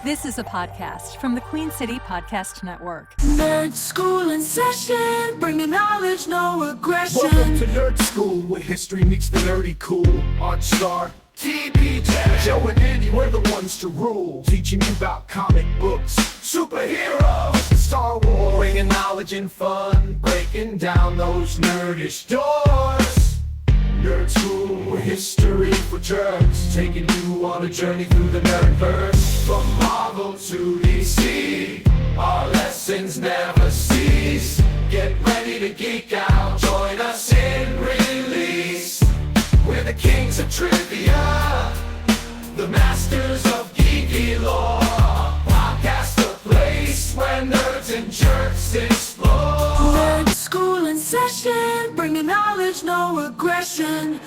This is a podcast from the Queen City Podcast Network. Nerd School in session, bringing knowledge, no aggression. Welcome to Nerd School, where history meets the nerdy cool. Art star, TPJ, Joe and Andy, we're the ones to rule. Teaching you about comic books, superheroes, Star Wars. Bringing knowledge and fun, breaking down those nerdish doors. Nerd School, where history for jerks, taking you on a journey through the nerdverse. From Marvel to DC, our lessons never cease. Get ready to geek out, join us in release. We're the kings of trivia, the masters of geeky lore. Podcast the place where nerds and jerks explore. Nerd School in session, bringing knowledge, no aggression.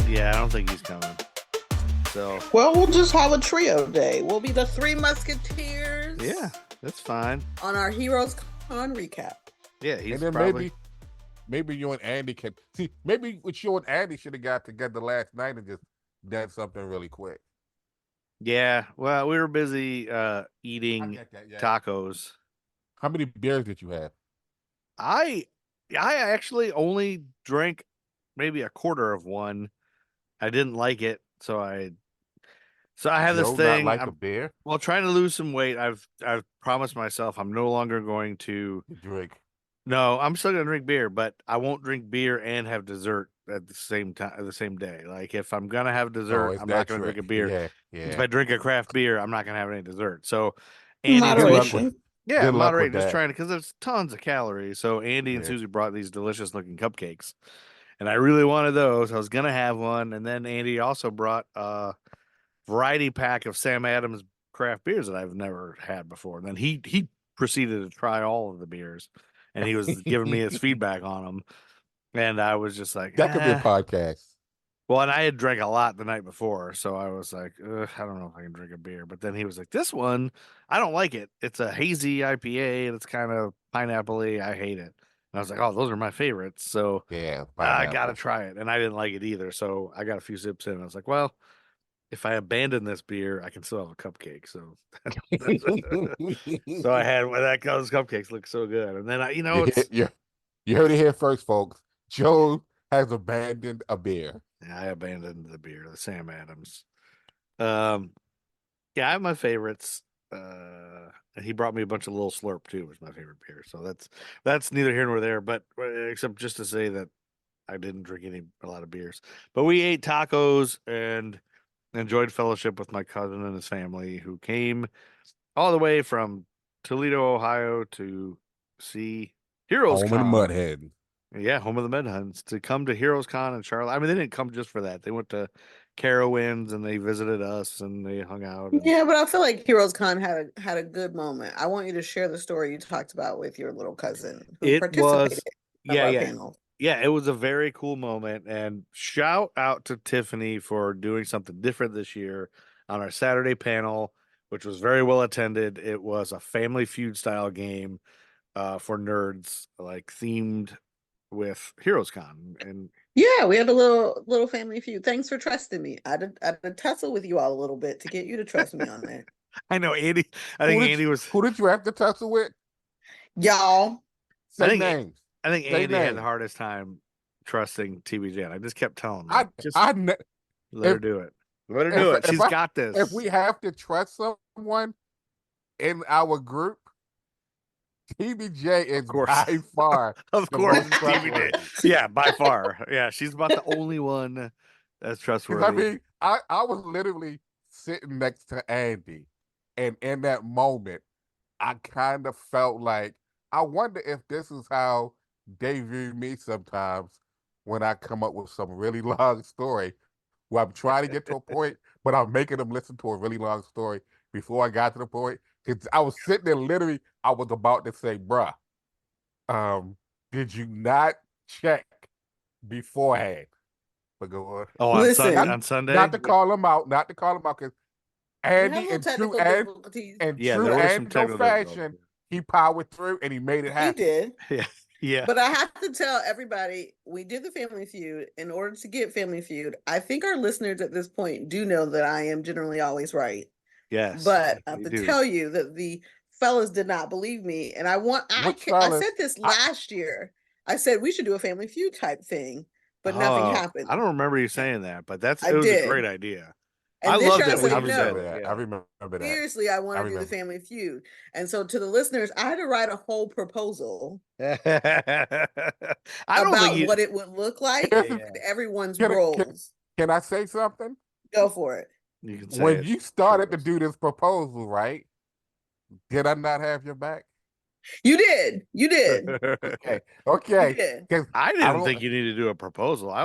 Yeah, I don't think he's coming. So, Well, we'll just have a trio day. We'll be the Three Musketeers. yeah, that's fine. On our Heroes Con recap. Yeah, he's And then probably... maybe you and Andy can see. Maybe what you and Andy should have got together last night and just done something really quick. Yeah, well, we were busy I eating get that, yeah. tacos. How many beers did you have? I actually only drank maybe a quarter of one. I didn't like it, so I have this Joe thing. Not like I'm a beer. trying to lose some weight. I've promised myself I'm no longer going to. You drink. No, I'm still gonna drink beer, but I won't drink beer and have dessert at the same time, the same day. Like if I'm gonna have dessert, it's I'm that not gonna trick. drink a beer. Yeah, If yeah. I drink a craft beer, I'm not gonna have any dessert. So, Andy, Moderation. yeah, Good luck moderate. with Just that. trying to because there's tons of calories. So Andy and Yeah. Susie brought these delicious looking cupcakes, and I really wanted those. I was gonna have one, and then Andy also brought a variety pack of Sam Adams craft beers that I've never had before. And then he proceeded to try all of the beers, and he was giving me his feedback on them, and I was just like, That could be a "Eh." podcast. Well, and I had drank a lot the night before, so I was like, I don't know if I can drink a beer. But then he was like, this one, I don't like it. It's a hazy IPA, and it's kind of pineapple-y. I hate it. And I was like, oh, those are my favorites. So Yeah, I got to pineapple. try it. And I didn't like it either. So I got a few sips in. And I was like, well, if I abandon this beer, I can still have a cupcake. So so I had those cupcakes look so good. And then You heard it here first, folks. Joe has abandoned a beer. I abandoned the beer, the Sam Adams. Yeah, I have my favorites. And he brought me a bunch of Little Slurp too, was my favorite beer. So that's neither here nor there, but except just to say that I didn't drink a lot of beers. But we ate tacos and enjoyed fellowship with my cousin and his family who came all the way from Toledo, Ohio to see Heroes Home Con. of the Mudhead. Yeah, home of the Medhuns to come to Heroes Con in Charlotte. I mean, they didn't come just for that. They went to Carowinds and they visited us and they hung out. And... Yeah, but I feel like Heroes Con had a good moment. I want you to share the story you talked about with your little cousin who It participated was, in our yeah. panel. Yeah, it was a very cool moment. And shout out to Tiffany for doing something different this year on our Saturday panel, which was very well attended. It was a Family Feud style game for nerds, like themed with Heroes Con. And Yeah, we had a little family feud. Thanks for trusting me. I did tussle with you all a little bit to get you to trust me on that. I know Andy. I think Andy was. Who did you have to tussle with? Y'all. Say think- names. I think Say Andy had the names. hardest time trusting TBJ. And I just kept telling him, I let her if- do it. Let her do it. if She's I- got this. If we have to trust someone in our group, TBJ is course. by far Of the course, most TBJ. trustworthy. Yeah, by far. Yeah, she's about the only one that's 'Cause trustworthy. I mean, I was literally sitting next to Andy, and in that moment, I kind of felt like I wonder if this is how they view me sometimes when I come up with some really long story where I'm trying to get to a point, but I'm making them listen to a really long story before I got to the point. Because I was sitting there literally, I was about to say, bruh, did you not check beforehand? But go on. Oh, on, Listen, on Sunday? Not to call him out, because We have Andy little in true technical and difficulties. in Yeah, true there were some Andy technical fashion, difficulties. he powered through and he made it He happen. did. Yeah. Yeah. But I have to tell everybody, we did the Family Feud. In order to get Family Feud, I think our listeners at this point do know that I am generally always right. Yes. But I have we to do. tell you that the fellas did not believe me. And I Which said fellas? this last year. I said we should do a Family Feud type thing, but nothing happened. I don't remember you saying that, but it I was a did. great idea. And I this loved year I it when said you no. said remember it. that. Yeah. I remember that. Seriously, I want to do the remember. Family Feud. And so to the listeners, I had to write a whole proposal I don't about think you. what it would look like Yeah, and everyone's Can I- roles. Can I say something? Go for it. You can say When it. you started to Sure. do this proposal, right? Did I not have your back? You did. You did. Okay. You Okay. did. 'Cause I I didn't don't- think you needed to do a proposal. I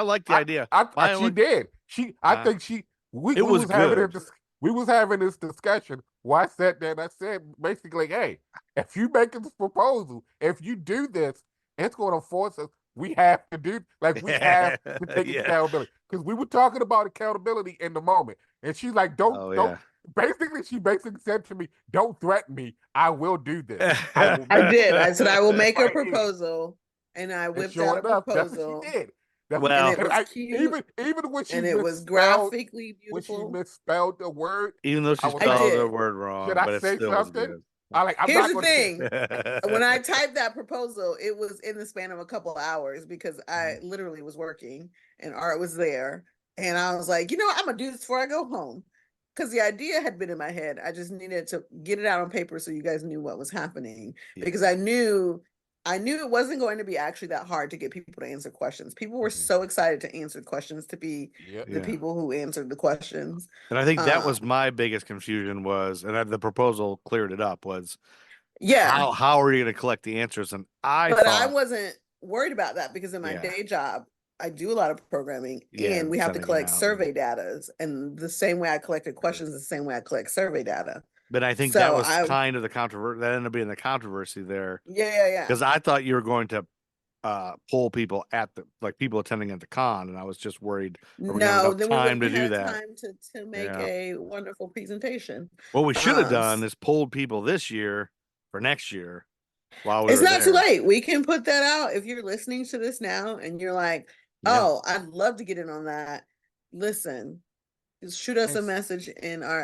like the idea. she did. I Uh, think she. We it was was having good. we was having this discussion. Why I sat there and I said basically, hey, if you make this proposal, if you do this, it's going to force us. We have to do we have to take Yeah. accountability because we were talking about accountability in the moment, and she's like, don't. Basically, she basically said to me, "Don't threaten me. I will do this. I will." I did. I said I will make a Right here. proposal, and I And whipped sure out a enough, proposal. that's what she did. That's Well- And it was cute, even when she and it was misspelled graphically when she beautiful. misspelled the word, Even though she I was spelled did. the word wrong, should I but it say still was something? good. I'm Here's not the gonna thing. When I typed that proposal, it was in the span of a couple hours because I literally was working and Art was there. And I was like, you know what? I'm going to do this before I go home. Because the idea had been in my head. I just needed to get it out on paper so you guys knew what was happening. Yeah. Because I knew it wasn't going to be actually that hard to get people to answer questions. People were so excited to answer questions, to be the Yeah. people who answered the questions. And I think that was my biggest confusion the proposal cleared it up was how are you going to collect the answers? And I wasn't worried about that because in my Yeah. day job, I do a lot of programming Yeah, and we have to sending them collect out, survey data. And the same way I collected questions, is the same way I collect survey data. But I think So that was kind of the controversy. That ended up being the controversy there. Yeah. Because I thought you were going to poll people people attending at the con, and I was just worried. No, then we time to wouldn't do have that. time to make a wonderful presentation. What we should have done is polled people this year for next year. While we it's were not there. too late. We can put that out if you're listening to this now and you're like, oh, I'd love to get in on that. Listen, just shoot us a message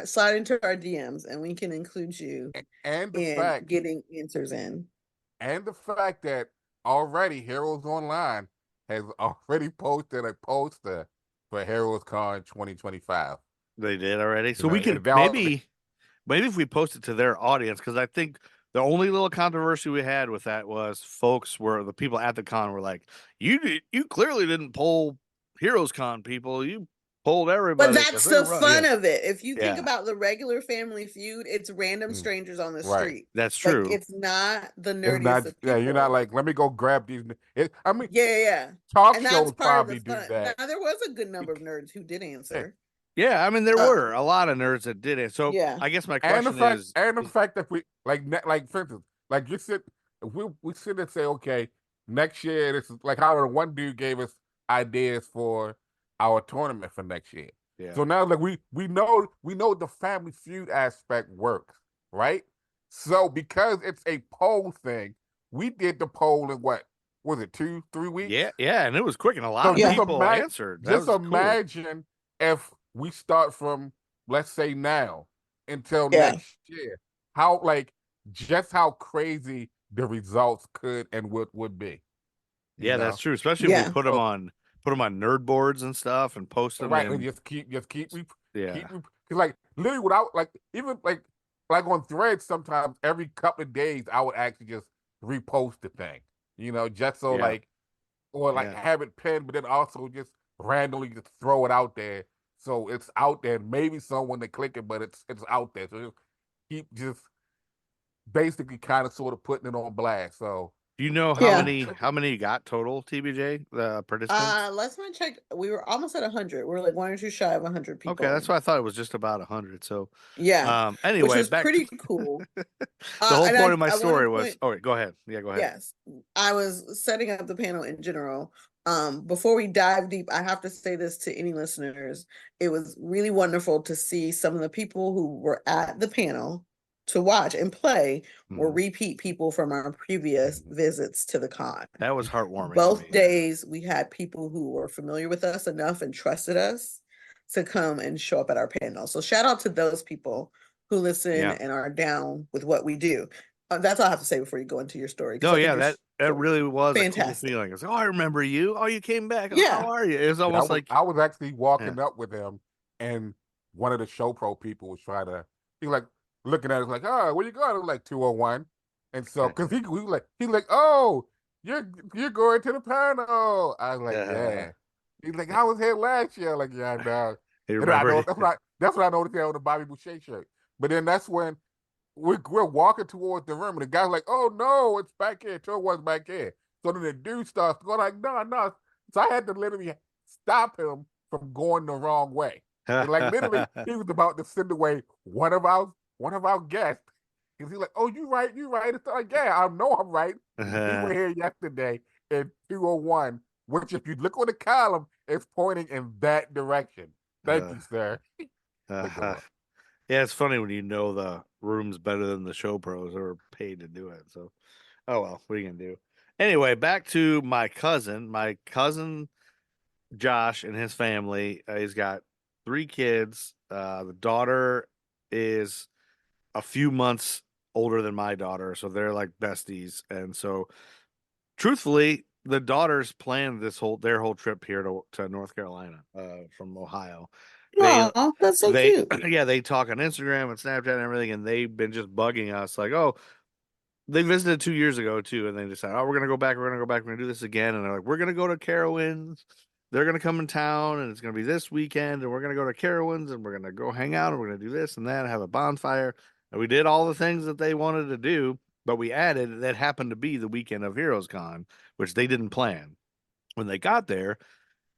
slide into our DMs and we can include you and the in fact getting answers in. And the fact that already Heroes Online has already posted a poster for Heroes Con 2025. They did already. So You we know, can maybe if we post it to their audience, because I think the only little controversy we had with that was the people at the con were like, you clearly didn't poll Heroes Con people. You polled everybody. But that's the fun of it. If you think about the regular Family Feud, it's random strangers on the street. That's true. Like, it's not the nerdiest of people. Yeah, you're not like, let me go grab these. Yeah. Talk and shows that's part probably of the do fun. that. Now, there was a good number of nerds who did answer. Yeah, I mean there were a lot of nerds that did it. So I guess my question is, the fact that we like for instance, like we sit and say, okay, next year this is like how one dude gave us ideas for our tournament for next year. Yeah. So now like we know the Family Feud aspect works, right? So because it's a poll thing, we did the poll in what was it 2-3 weeks? Yeah, and it was quick and a lot of people answered. Just imagine if we start from, let's say now until next year, how crazy the results could and would be. Yeah, that's true. Especially if we put them on nerd boards and stuff and post them. Right, and just keep because like literally without like even like on Threads sometimes every couple of days I would actually just repost the thing, just so have it pinned, but then also just randomly just throw it out there. So it's out there. Maybe someone to click it, but it's out there. So keep just basically kind of sort of putting it on blast. So do you know how many you got total, TBJ, the participants? Last time I checked, we were almost at 100. We're like 1 or 2 shy of 100 people. Okay, that's what I thought. It was just about 100. So anyway, which was pretty cool. The whole point of my story was. Oh, wait, go ahead. Yeah, go ahead. Yes, I was setting up the panel in general. Before we dive deep, I have to say this to any listeners. It was really wonderful to see some of the people who were at the panel to watch and play were Mhm. repeat people from our previous visits to the con. That was heartwarming. to Both me, yeah. days we had people who were familiar with us enough and trusted us to come and show up at our panel. So shout out to those people who listen Yeah. and are down with what we do. That's all I have to say before you go into your story. 'cause No, I think yeah, your that story really was a cool fantastic. feeling. It's like, oh, I remember you. Oh, you came back. Oh, Yeah. how are you? It was Yeah, almost like, I was actually yeah. walking up with him, and one of the show pro people was trying to. He like looking at us like, "Oh, where you going?" I was like 201, and so because he like, "Oh, you're going to the panel." I was like, "Yeah." He's like, "I was here last year." Like, "Yeah, I know." He And I know remembered. that's what I noticed there on the Bobby Boucher shirt. But then that's when we're walking towards the room, and the guy's like, "Oh no, it's back here. Tour was back here." So then the dude starts going like, "No, no." So I had to literally stop him from going the wrong way. And like literally, he was about to send away one of our guests. Because he's like, "Oh, you right. It's like, yeah, I know I'm right. We were here yesterday in 201, which if you look on the column, it's pointing in that direction. Thank you, sir." But go on. Yeah, it's funny when you know the rooms better than the show pros who are paid to do it. So, oh well, what are you gonna do? Anyway, back to my cousin. My cousin Josh and his family. He's got 3 kids. The daughter is a few months older than my daughter, so they're like besties. And so, truthfully, the daughters planned their whole trip here to North Carolina from Ohio. They Oh, that's so they cute. yeah, they talk on Instagram and Snapchat and everything, and they've been just bugging us like, oh, they visited 2 years ago too, and they decided, oh, we're gonna go back, we're gonna do this again, and they're like, we're gonna go to Carowinds. They're gonna come in town, and it's gonna be this weekend, and we're gonna go to Carowinds, and we're gonna go hang out, and we're gonna do this and that, and have a bonfire, and we did all the things that they wanted to do, but we added that happened to be the weekend of Heroes Con, which they didn't plan. When they got there,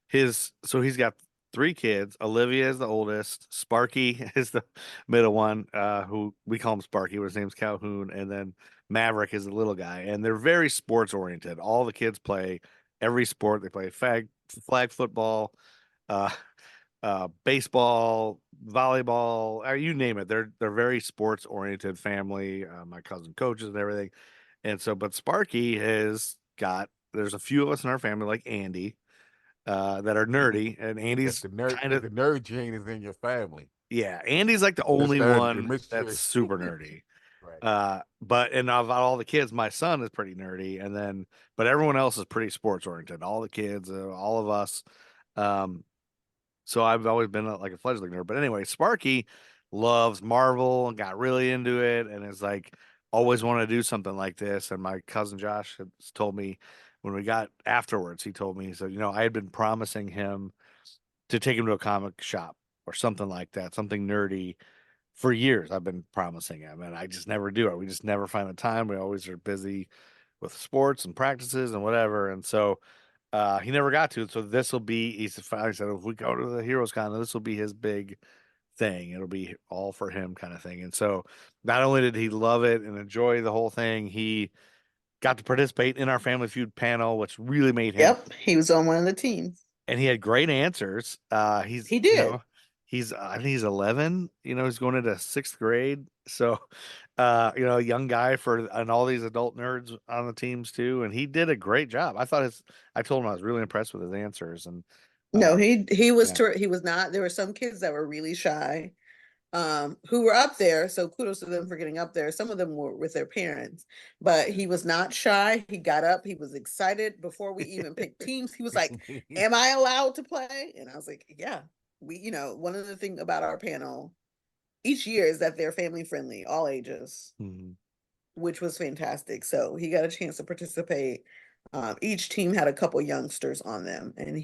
he's got 3 kids. Olivia is the oldest. Sparky is the middle one, who we call him Sparky, but his name's Calhoun, and then Maverick is the little guy. And they're very sports oriented. All the kids play every sport. They play flag football, uh, baseball, volleyball, or you name it. They're very sports oriented family. My cousin coaches and everything. And so, but Sparky has got. There's a few of us in our family, like Andy, that are nerdy, and If Andy's the nerd, kind if of, the nerd gene is in your family, yeah, Andy's like the only the one that's mystery, super nerdy. right? But and of all the kids, my son is pretty nerdy, and then but everyone else is pretty sports oriented. All the kids, all of us. Um, so I've always been like a fledgling nerd. But anyway, Sparky loves Marvel and got really into it, and is like always wanted to do something like this. And my cousin Josh has told me when we got afterwards, he told me, he said, I had been promising him to take him to a comic shop or something like that, something nerdy for years. I've been promising him, and I just never do it. We just never find the time. We always are busy with sports and practices and whatever. And so he never got to it. So this will be, he finally said, if we go to the Heroes Con, this will be his big thing. It'll be all for him kind of thing. And so not only did he love it and enjoy the whole thing, he got to participate in our Family Feud panel, which really made him, Yep, he was on one of the teams. and he had great answers. He's, He did. he's, I think he's 11, he's going into 6th grade. So, a young guy and all these adult nerds on the teams too. And he did a great job. I told him I was really impressed with his answers. And, No, he was yeah. he was not. There were some kids that were really shy, who were up there. So kudos to them for getting up there. Some of them were with their parents, but he was not shy. He got up. He was excited before we even picked teams. He was like, "Am I allowed to play?" And I was like, "Yeah." One of the things about our panel each year is that they're family friendly, all ages, Mhm. which was fantastic. So he got a chance to participate. Each team had a couple youngsters on them, and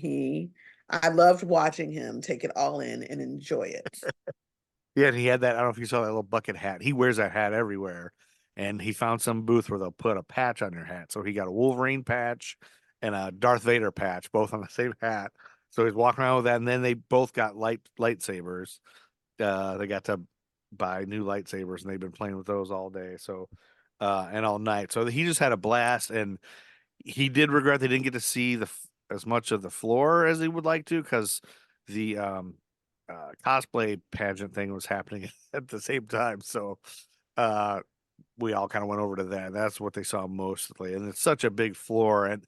I loved watching him take it all in and enjoy it. Yeah, and he had that. I don't know if you saw that little bucket hat. He wears that hat everywhere. And he found some booth where they'll put a patch on your hat. So he got a Wolverine patch and a Darth Vader patch, both on the same hat. So he's walking around with that. And then they both got lightsabers. They got to buy new lightsabers, and they've been playing with those all day. So, and all night. So he just had a blast. And he did regret they didn't get to see as much of the floor as he would like to, because the cosplay pageant thing was happening at the same time. So we all kind of went over to that. That's what they saw mostly, and it's such a big floor. And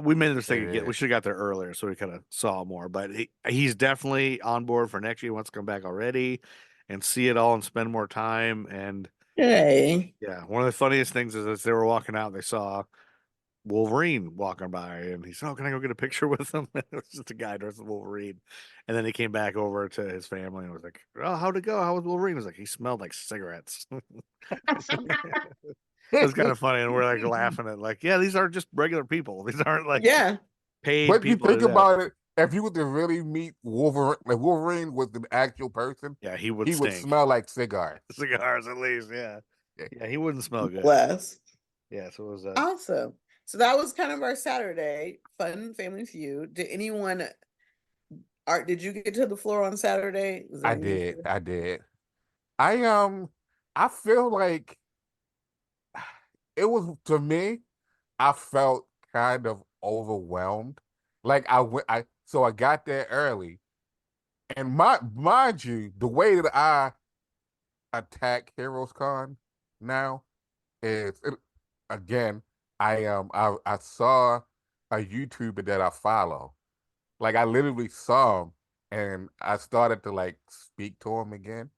we made a mistake again. We should have got there earlier, so we kind of saw more. But he's definitely on board for next year. He wants to come back already and see it all and spend more time. And Hey. yeah, one of the funniest things is as they were walking out, they saw Wolverine walking by, and he said, "Oh, can I go get a picture with him?" It was just a guy dressed as Wolverine. And then he came back over to his family and was like, "Oh, how'd it go? How was Wolverine?" He was like, "He smelled like cigarettes." It was kind of funny, and we're like laughing at like, yeah, these aren't just regular people. These aren't like Yeah. paid But you people. think to do that. about it, if you were to really meet Wolverine, like Wolverine was an actual person, Yeah, he would he would stink. smell like cigars. Cigars at least, yeah. Yeah, he wouldn't smell good. Bless. Yeah, so it was Awesome. So that was kind of our Saturday fun family feud. Did anyone Art, did you get to the floor on Saturday? Was there I any- did. I did. I feel like it was, to me, I felt kind of overwhelmed. Like I got there early, and mind you, the way that I attack Heroes Con now is again, I saw a YouTuber that I follow. Like I literally saw him, and I started to like speak to him again.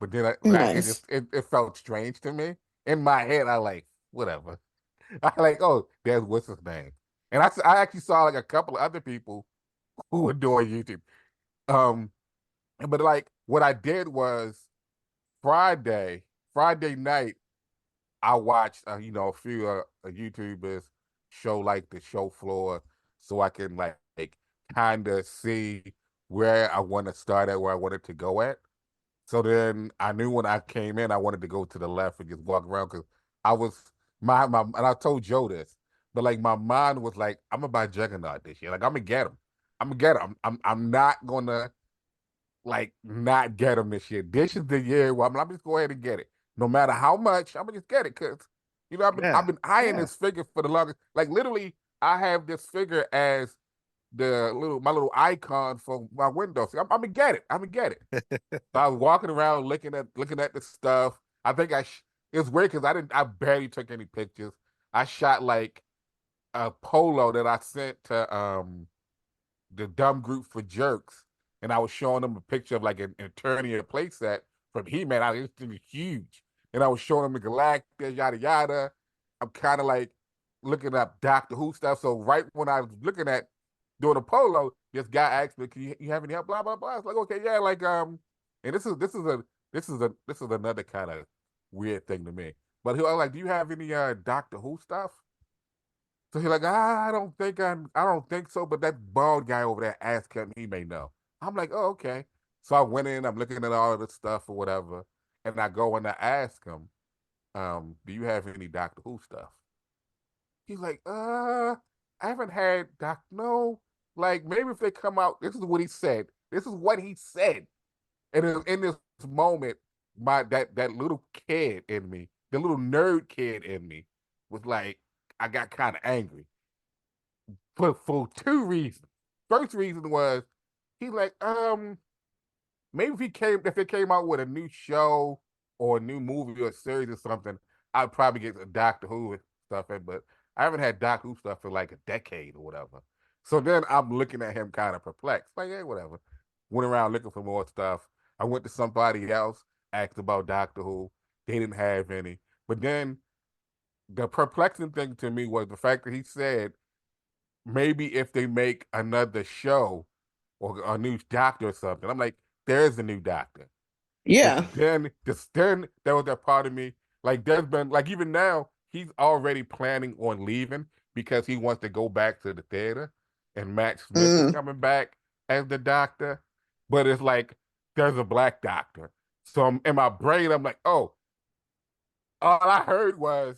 But then Nice. it felt strange to me. In my head, I like whatever. I like, oh, there's what's his name, and I actually saw like a couple of other people who were doing YouTube. Um, but like what I did was Friday night, I watched a few YouTubers show like the show floor, so I can like kind of see where I want to start at, where I wanted to go at. So then I knew when I came in, I wanted to go to the left and just walk around because I was my and I told Joe this, but like my mind was like, I'm gonna buy Juggernaut this year. Like I'm gonna get him. I'm gonna get him. I'm not gonna like not get him this year. This is the year where I'm just go ahead and get it. No matter how much, I'm gonna just get it because I've been eyeing this figure for the longest. Like literally, I have this figure as my little icon for my window. So I'm gonna get it. I'm gonna get it. So I was walking around looking at the stuff. I think it's weird because I barely took any pictures. I shot like a polo that I sent to the dumb group for jerks, and I was showing them a picture of like an Eternia playset from He-Man. It was huge, and I was showing them the Galactus, yada yada. I'm kind of like looking up Doctor Who stuff. So right when I was looking at doing a polo, this guy asked me, "Can you have any help?" Blah blah blah. I was like, "Okay, yeah." Like and this is another kind of weird thing to me. But he was like, "Do you have any Doctor Who stuff?" So he's like, I don't think so, but that bald guy over there asked him, he may know. I'm like, oh, okay. So I went in, I'm looking at all of this stuff or whatever, and I go and I ask him, do you have any Doctor Who stuff? He's like, I haven't had no, like maybe if they come out, this is what he said. This is what he said. And in this moment, that little kid in me, the little nerd kid in me, was like, I got kind of angry for two reasons. First reason was he's like, maybe if they came out with a new show or a new movie or a series or something, I'd probably get a Doctor Who stuff in, but I haven't had Doctor Who stuff for like a decade or whatever. So then I'm looking at him kind of perplexed, like, hey, whatever. Went around looking for more stuff. I went to somebody else, asked about Doctor Who. They didn't have any. But then the perplexing thing to me was the fact that he said maybe if they make another show or a new doctor or something. I'm like, there's a new doctor. Yeah. Then there was that part of me. Like there's been like even now, he's already planning on leaving because he wants to go back to the theater and Matt Smith is coming back as the doctor. But it's like there's a black doctor. So in my brain, I'm like, oh, all I heard was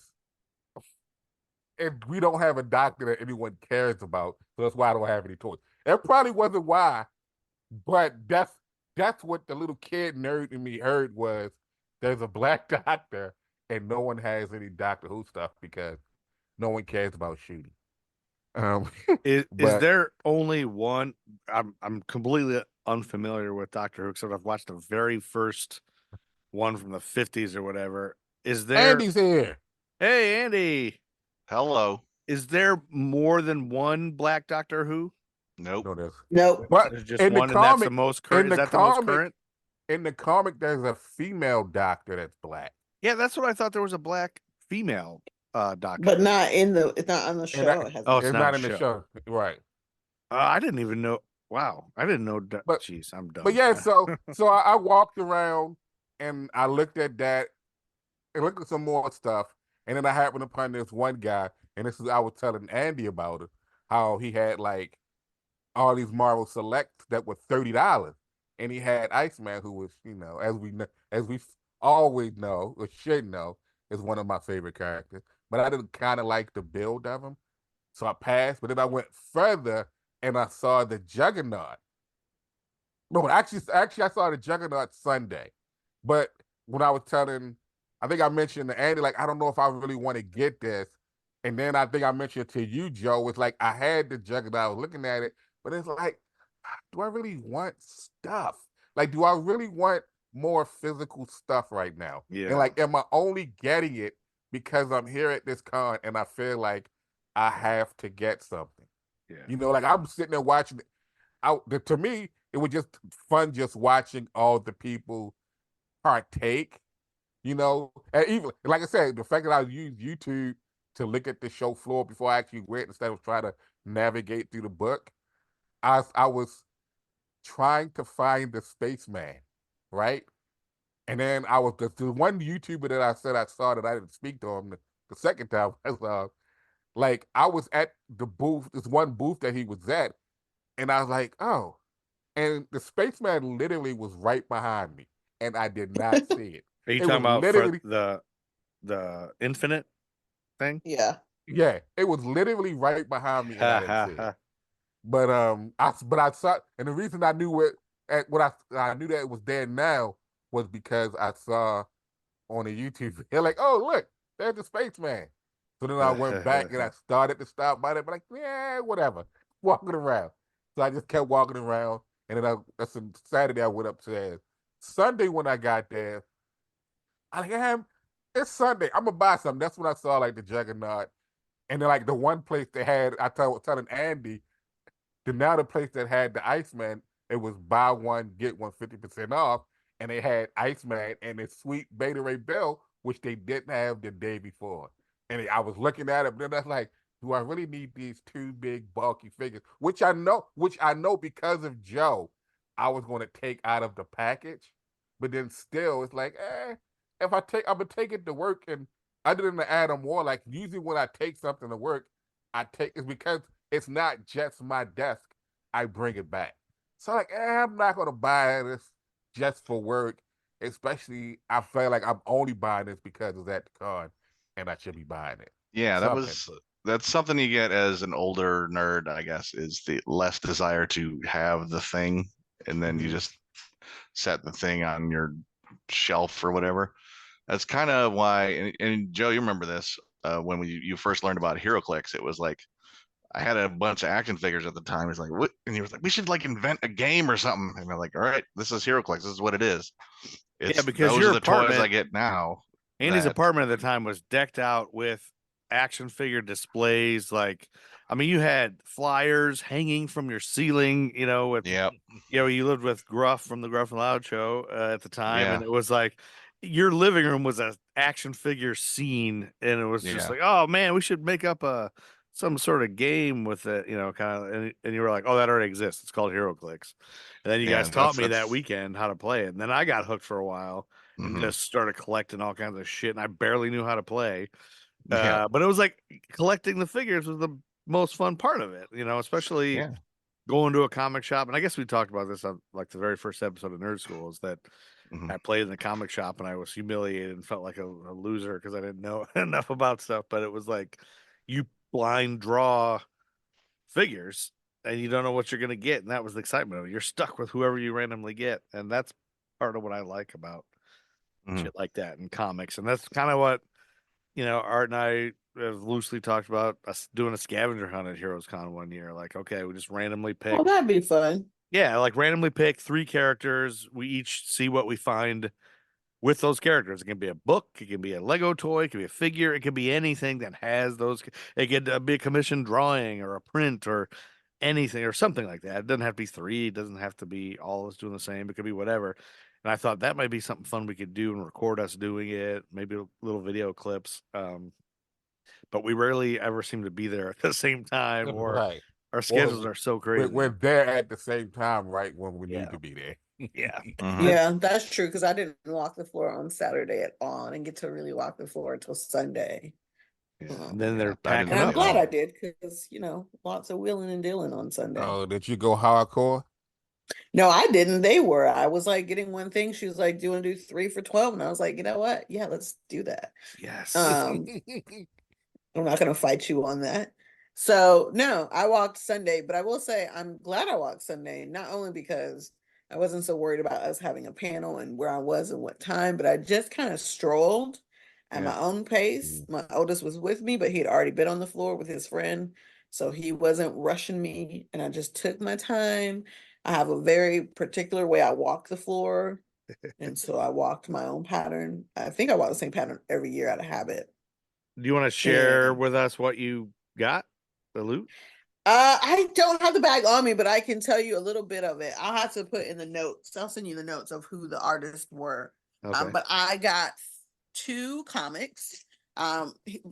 if we don't have a doctor that anyone cares about, so that's why I don't have any toys. That probably wasn't why, but that's what the little kid nerd in me heard was there's a black doctor and no one has any Doctor Who stuff because no one cares about shooting. is but there only one? I'm completely unfamiliar with Doctor Who, except I've watched the very first one from the 50s or whatever. Is there? Andy's here. Hey, Andy. Hello. Is there more than one Black Doctor Who? Nope. No, there's Nope. but There's just in the one, and that's the comic, most current. in Is the that the most comic, current? in the comic, there's a female doctor that's black. Yeah, that's what I thought. There was a black female doctor, But not in the. It's not on the show. And It has. Oh, it's not in the show, right? I didn't even know. Wow, I didn't know. But- Jeez, I'm done. But yeah, so I walked around and I looked at that and looked at some more stuff, and then I happened upon this one guy, and this is I was telling Andy about it, how he had like all these Marvel Selects that were $30, and he had Iceman, who was, you know, as we always know or should know, is one of my favorite characters. But I didn't kind of like the build of him, so I passed. But then I went further and I saw the Juggernaut. No, actually, I saw the Juggernaut Sunday. But when I was telling, I think I mentioned to Andy, like, I don't know if I really want to get this. And then I think I mentioned to you, Joe, it's like I had the Juggernaut, I was looking at it, but it's like, do I really want stuff? Like, do I really want more physical stuff right now? Yeah. And like, am I only getting it because I'm here at this con and I feel like I have to get something? Yeah. You know, like I'm sitting there watching it. To me, it was just fun just watching all the people partake, you know. And even like I said, the fact that I used YouTube to look at the show floor before I actually went instead of trying to navigate through the book, I was trying to find the spaceman, right? And then I was the one YouTuber that I said I saw that I didn't speak to him the second time I saw. Like I was at the booth, this one booth that he was at, and I was like, oh. And the spaceman literally was right behind me, and I did not see it. Are you It talking was about literally for the Infinite thing? Yeah. yeah, it was literally right behind me, and I didn't see it. But I saw, and the reason I knew I knew that it was there now was because I saw on a YouTube video, like, oh look, there's the spaceman. So then I went back and I started to stop by there, but like, yeah, whatever, walking around. So I just kept walking around, and then that's a Saturday I went upstairs. Sunday when I got there, I like, it's Sunday, I'm gonna buy something. That's when I saw like the Juggernaut, and then like the one place they had, was telling Andy, the place that had the Iceman, it was buy one get 150% off, and they had Iceman and this sweet Beta Ray Bill, which they didn't have the day before. And I was looking at it, but then that's like, do I really need these two big bulky figures? Which I know because of Joe, I was going to take out of the package, but then still it's like, if I'm gonna take it to work, and other than to add them more, like usually when I take something to work, it's because it's not just my desk. I bring it back. So like, I'm not gonna buy this just for work. Especially, I feel like I'm only buying this because it's at the con, and I should be buying it. Yeah, that's something you get as an older nerd, I guess, is the less desire to have the thing, and then you just set the thing on your shelf or whatever. That's kind of why. And Joe, you remember this when you first learned about HeroClix? It was like, I had a bunch of action figures at the time. He's like, what? And he was like, we should like invent a game or something. And I'm like, all right, this is HeroClix. This is what it is. Yeah, because those your are the toys apartment- I get now. Andy's apartment at the time was decked out with action figure displays. Like, I mean, you had flyers hanging from your ceiling, you know, with, Yep. you know, you lived with Gruff from the Gruff and Loud show at the time. Yeah. And it was like, your living room was an action figure scene. And it was just Yeah. like, oh man, we should make up some sort of game with it, you know, kind of, and you were like, oh, that already exists. It's called HeroClix. And then you Yeah, guys taught me that that's- weekend how to play it. And then I got hooked for a while and just started collecting all kinds of shit. And I barely knew how to play. Yeah. But it was like collecting the figures was the most fun part of it, you know, especially Yeah. going to a comic shop. And I guess we talked about this on like the very first episode of Nerd School, is that Mhm. I played in the comic shop and I was humiliated and felt like a loser because I didn't know enough about stuff. But it was like, you blind draw figures and you don't know what you're going to get. And that was the excitement of it. You're stuck with whoever you randomly get. And that's part of what I like about shit like that in comics. And that's kind of what, you know, Art and I have loosely talked about us doing a scavenger hunt at Heroes Con one year. Like, okay, we just randomly pick. Oh, that'd be fun. Yeah, like randomly pick 3 characters. We each see what we find with those characters. It can be a book, it can be a Lego toy, it can be a figure, it can be anything that has those. It could be a commissioned drawing or a print or anything or something like that. It doesn't have to be three. It doesn't have to be all of us doing the same. It could be whatever. And I thought that might be something fun we could do and record us doing it, maybe little video clips. But we rarely ever seem to be there at the same time, or Right. our schedules are so crazy. We're there at the same time, right when we Yeah. need to be there. Yeah. Mhm. Yeah, that's true because I didn't walk the floor on Saturday at all. I didn't get to really walk the floor until Sunday. Yeah. And then Yeah, they're I didn't packing And I'm up. glad know. I did because, lots of wheeling and dealing on Sunday. Oh, did you go hardcore? No, I didn't. They were. I was like getting one thing. She was like, do you want to do 3 for 12? And I was like, you know what? Yeah, let's do that. Yes. I'm not going to fight you on that. So, no, I walked Sunday, but I will say I'm glad I walked Sunday, not only because I wasn't so worried about us having a panel and where I was and what time, but I just kind of strolled at my own pace. My oldest was with me, but he had already been on the floor with his friend. So he wasn't rushing me, and I just took my time. I have a very particular way I walk the floor. And so I walked my own pattern. I think I walk the same pattern every year out of habit. Do you want to share And with us what you got? The loot? I don't have the bag on me, but I can tell you a little bit of it. I'll have to put in the notes. I'll send you the notes of who the artists were. Okay. But I got 2 comics.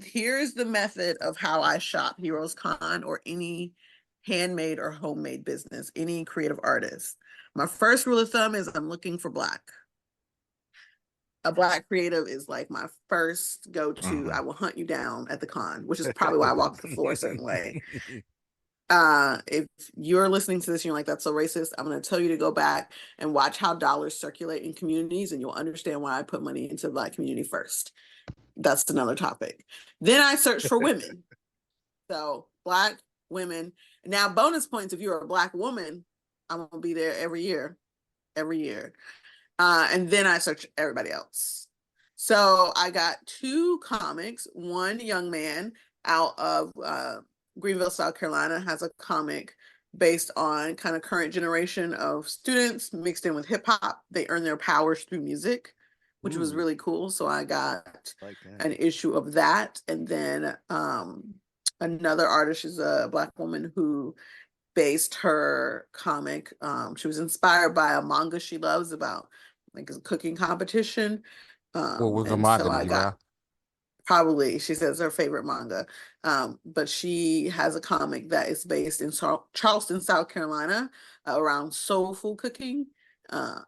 Here's the method of how I shop Heroes Con or any handmade or homemade business, any creative artist. My first rule of thumb is I'm looking for Black. A Black creative is like my first go-to. I will hunt you down at the con, which is probably why I walk the floor a certain way. If you're listening to this and you're like, that's so racist, I'm going to tell you to go back and watch how dollars circulate in communities, and you'll understand why I put money into the Black community first. That's another topic. Then I search for women. So Black women. Now, bonus points if you're a Black woman, I'm going to be there every year. And then I search everybody else. So I got 2 comics. One young man out of Greenville, South Carolina, has a comic based on kind of current generation of students mixed in with hip hop. They earn their powers through music, which was Ooh. really cool. So I got Like that. an issue of that. And then another artist is a Black woman who based her comic. She was inspired by a manga she loves about like a cooking competition. What was the And manga? so I Did you got know? probably, she says, her favorite manga. But she has a comic that is based in Charleston, South Carolina, around soul food cooking.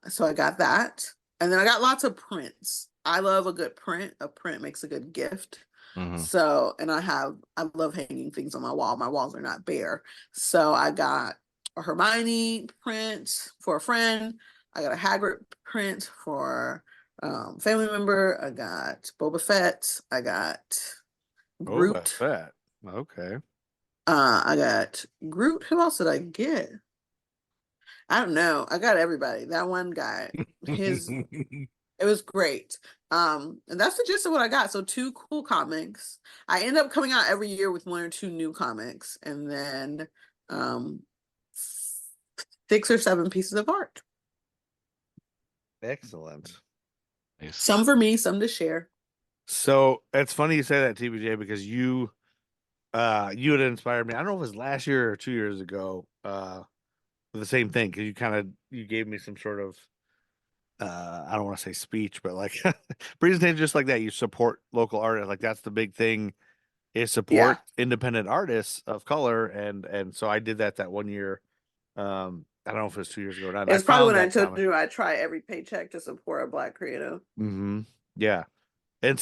So I got that. And then I got lots of prints. I love a good print. A print makes a good gift. Mhm. So, and I love hanging things on my wall. My walls are not bare. So I got a Hermione print for a friend. I got a Hagrid print for family member. I got Boba Fett. I got Boba Groot. Fett. Okay. I got Groot. Who else did I get? I don't know. I got everybody. That one guy, it was great. And that's the gist of what I got. So 2 cool comics. I end up coming out every year with 1 or 2 new comics, and then 6 or 7 pieces of art. Excellent. Nice. Some for me, some to share. So it's funny you say that, TBJ, because you had inspired me. I don't know if it was last year or 2 years ago, with the same thing, because you gave me some sort of I don't want to say speech, but like presentation just like that. You support local artists, like that's the big thing, is support independent artists of color, and so I did that one year. I don't know if it was 2 years ago or not. It's probably when I told you I try every paycheck to support a Black creative. Mm-hmm. Yeah. And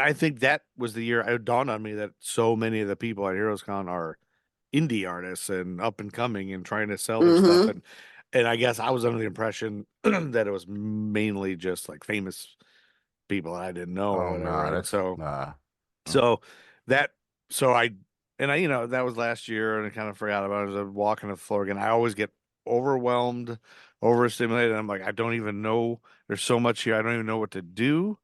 I think that was the year it dawned on me that so many of the people at HeroesCon are indie artists and up and coming and trying to sell their stuff. And I guess I was under the impression that it was mainly just like famous people that I didn't know or Oh whatever. no, And that's so nah. that was last year, and I kind of forgot about it. I was walking the floor again. I always get overwhelmed, overstimulated. I'm like, I don't even know. There's so much here. I don't even know what to do.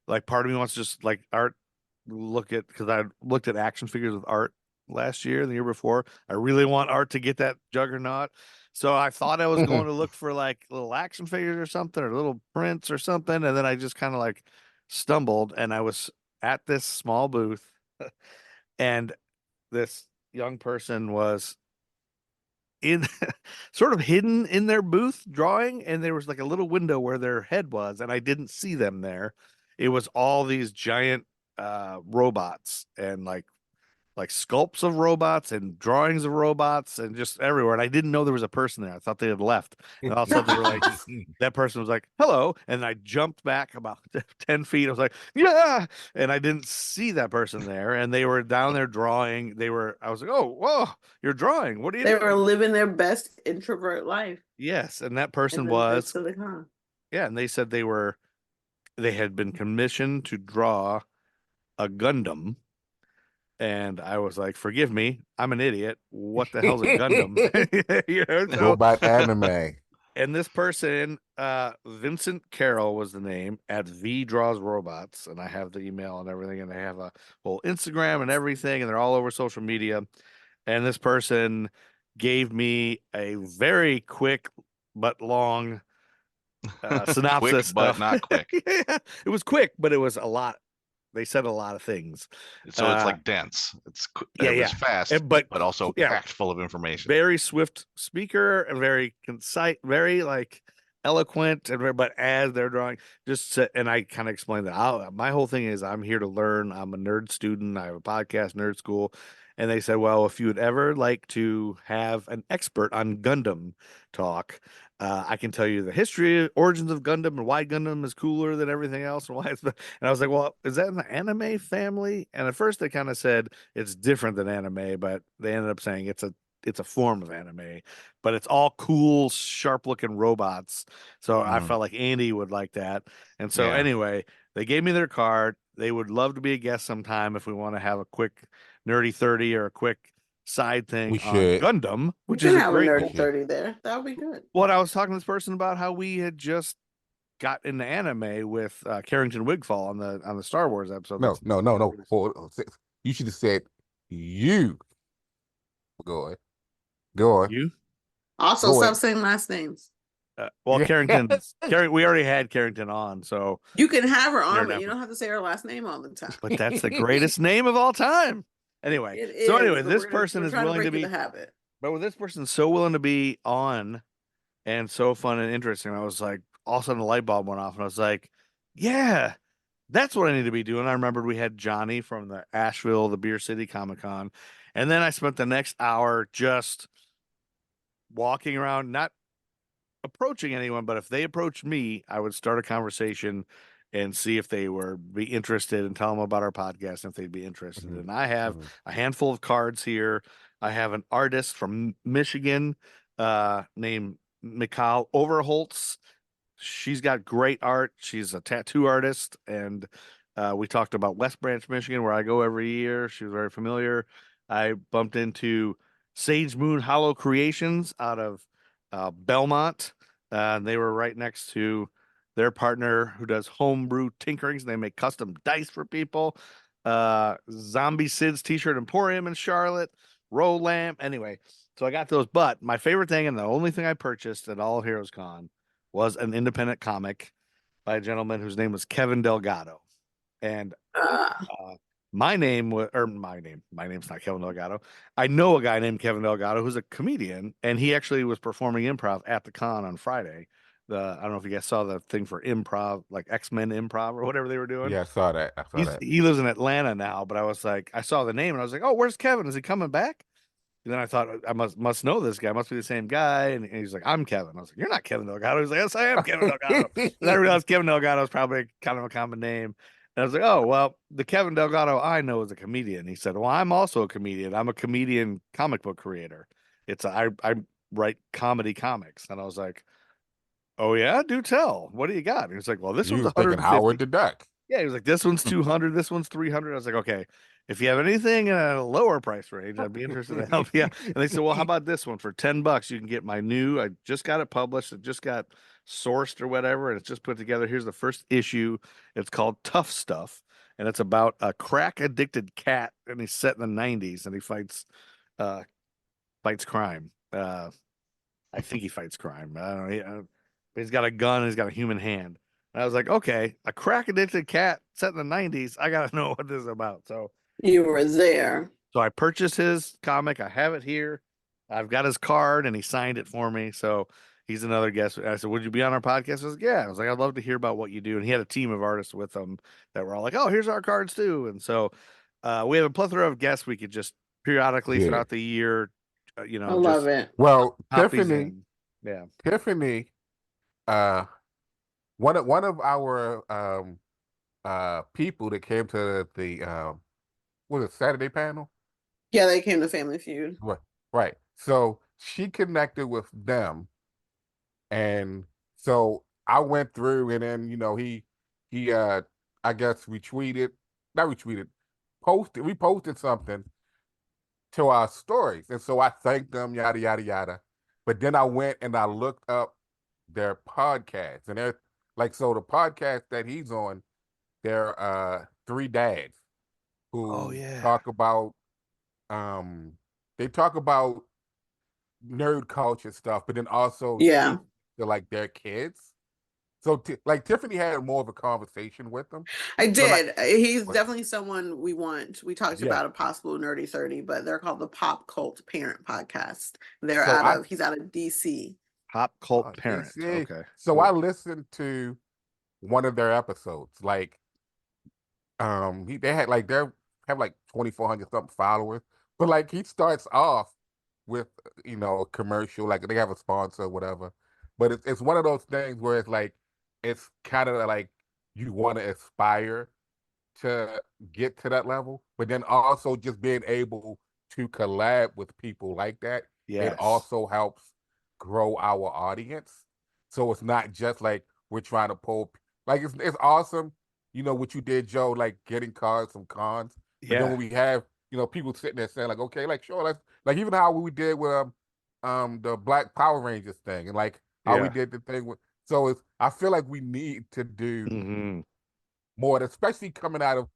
Like part of me wants to just like because I looked at action figures with art last year, the year before. I really want Art to get that Juggernaut. So I thought I was going to look for like little action figures or something or little prints or something. And then I just kind of like stumbled and I was at this small booth and this young person was in sort of hidden in their booth drawing, and there was like a little window where their head was, and I didn't see them there. It was all these giant robots and like sculpts of robots and drawings of robots and just everywhere. And I didn't know there was a person there. I thought they had left. And all of a sudden they were like, that person was like, hello. And I jumped back about 10 feet. I was like, yeah. And I didn't see that person there. And they were down there drawing. I was like, oh, whoa, you're drawing. What are you They doing? were living their best introvert life. Yes. And that in person the was, midst of the con. yeah. And they said they had been commissioned to draw a Gundam. And I was like, forgive me, I'm an idiot. What the hell's a Gundam? Robot anime. And this person, Vincent Carol was the name, at V Draws Robots. And I have the email and everything. And they have a whole Instagram and everything. And they're all over social media. And this person gave me a very quick but long synopsis. Quick, but not quick. Yeah, it was quick, but it was a lot. They said a lot of things. So it's like dense. yeah, it was yeah. fast, But also yeah, packed full of information. very swift speaker and very concise, very like eloquent, and but as they're drawing, and I kind of explained that my whole thing is I'm here to learn. I'm a nerd student. I have a podcast, Nerd Skool. And they said, well, if you would ever like to have an expert on Gundam talk, I can tell you the history, origins of Gundam, and why Gundam is cooler than everything else, and why it's. And I was like, well, is that in the anime family? And at first they kind of said it's different than anime, but they ended up saying it's a form of anime, but it's all cool, sharp looking robots. So I felt like Andy would like that. And so anyway, they gave me their card. They would love to be a guest sometime if we want to have a quick nerdy 30 or a quick side thing We on should. Gundam, which You is can a have a great. nerd 30 there. That would be good. Well, I was talking to this person about how we had just got into anime with Carrington Wigfall on the Star Wars episode. No. Hold on. You should have said you. Go on. You? Also, Go stop ahead. saying last names. Well, Yeah. We already had Carrington on, so. You can have her on, Nerd but you Network. don't have to say her last name all the time. But that's the greatest name of all time. Anyway, It so is, anyway, but this we're gonna- person we're is trying willing to break be, the habit. but with this person so willing to be on and so fun and interesting, I was like, all of a sudden the light bulb went off, and I was like, yeah, that's what I need to be doing. I remembered we had Johnny from the Asheville, the Beer City Comic Con, and then I spent the next hour just walking around, not approaching anyone, but if they approached me, I would start a conversation and see if they were be interested and tell them about our podcast if they'd be interested. Mhm. And I have a handful of cards here. I have an artist from Michigan named Mikal Overholtz. She's got great art. She's a tattoo artist, and we talked about West Branch, Michigan, where I go every year. She was very familiar. I bumped into Sage Moon Hollow Creations out of Belmont. They were right next to their partner who does homebrew tinkerings. They make custom dice for people. Zombie Sid's T-shirt Emporium in Charlotte. Roll Lamp. Anyway, so I got those. But my favorite thing and the only thing I purchased at All Heroes Con was an independent comic by a gentleman whose name was Kevin Delgado. And my name's not Kevin Delgado. I know a guy named Kevin Delgado who's a comedian, and he actually was performing improv at the con on Friday. I don't know if you guys saw the thing for improv, like X-Men improv or whatever they were doing. Yeah, I saw that. He lives in Atlanta now, but I was like, I saw the name and I was like, oh, where's Kevin? Is he coming back? And then I thought I must know this guy. Must be the same guy. And he's like, I'm Kevin. I was like, you're not Kevin Delgado. He's like, yes, I am Kevin Delgado. And I realized Kevin Delgado is probably kind of a common name. And I was like, oh, well, the Kevin Delgado I know is a comedian. He said, well, I'm also a comedian. I'm a comedian comic book creator. I write comedy comics. And I was like, oh, yeah, do tell. What do you got? And he was like, well, this You one's was thinking 150. Howard the Duck. Yeah, he was like, this one's 200, this one's 300. I was like, okay, if you have anything in a lower price range, I'd be interested to help you. And they said, well, how about this one for $10? You can get my new. I just got it published. It just got sourced or whatever, and it's just put together. Here's the first issue. It's called Tuff Stuff, and it's about a crack addicted cat, and he's set in the 90s, and he fights crime. I think he fights crime. I don't know. But he's got a gun and he's got a human hand. And I was like, okay, a crack addicted cat set in the 90s. I gotta know what this is about. So You were there. I purchased his comic. I have it here. I've got his card, and he signed it for me. So he's another guest. I said, "Would you be on our podcast?" I was like, "Yeah." I was like, "I'd love to hear about what you do." And he had a team of artists with him that were all like, "Oh, here's our cards too." And so we have a plethora of guests we could just periodically Yeah. throughout the year, I love it. Well, pop these Tiffany, in. Yeah. Tiffany, one of our people that came to the was it Saturday panel? Yeah, they came to Family Feud. Right. So she connected with them, and so I went through, and then he I guess not retweeted, we posted something to our stories, and so I thanked them, yada yada yada. But then I went and I looked up their podcast, and they're so the podcast that he's on, they're three dads who talk about they talk about nerd culture stuff, but then also Yeah. to their kids. So Tiffany had more of a conversation with them. I did. He's What? definitely someone we want. We talked Yeah. about a possible Nerdy 30, but they're called the Pop Cult Parent Podcast. They're So he's out of DC. Pop cult parent. see. Okay. So cool. I listened to one of their episodes. They had they have 2,400 something followers, but he starts off with a commercial, they have a sponsor or whatever. But it's one of those things where it's kind of like you want to aspire to get to that level, but then also just being able to collab with people like that, Yes. it also helps grow our audience. So it's not just we're trying to pull it's awesome, what you did, Joe, getting cards from cons. But then when we have people sitting there saying okay, sure, let's even how we did with the Black Power Rangers thing, and how we did the thing with. So I feel like we need to do more, especially coming out of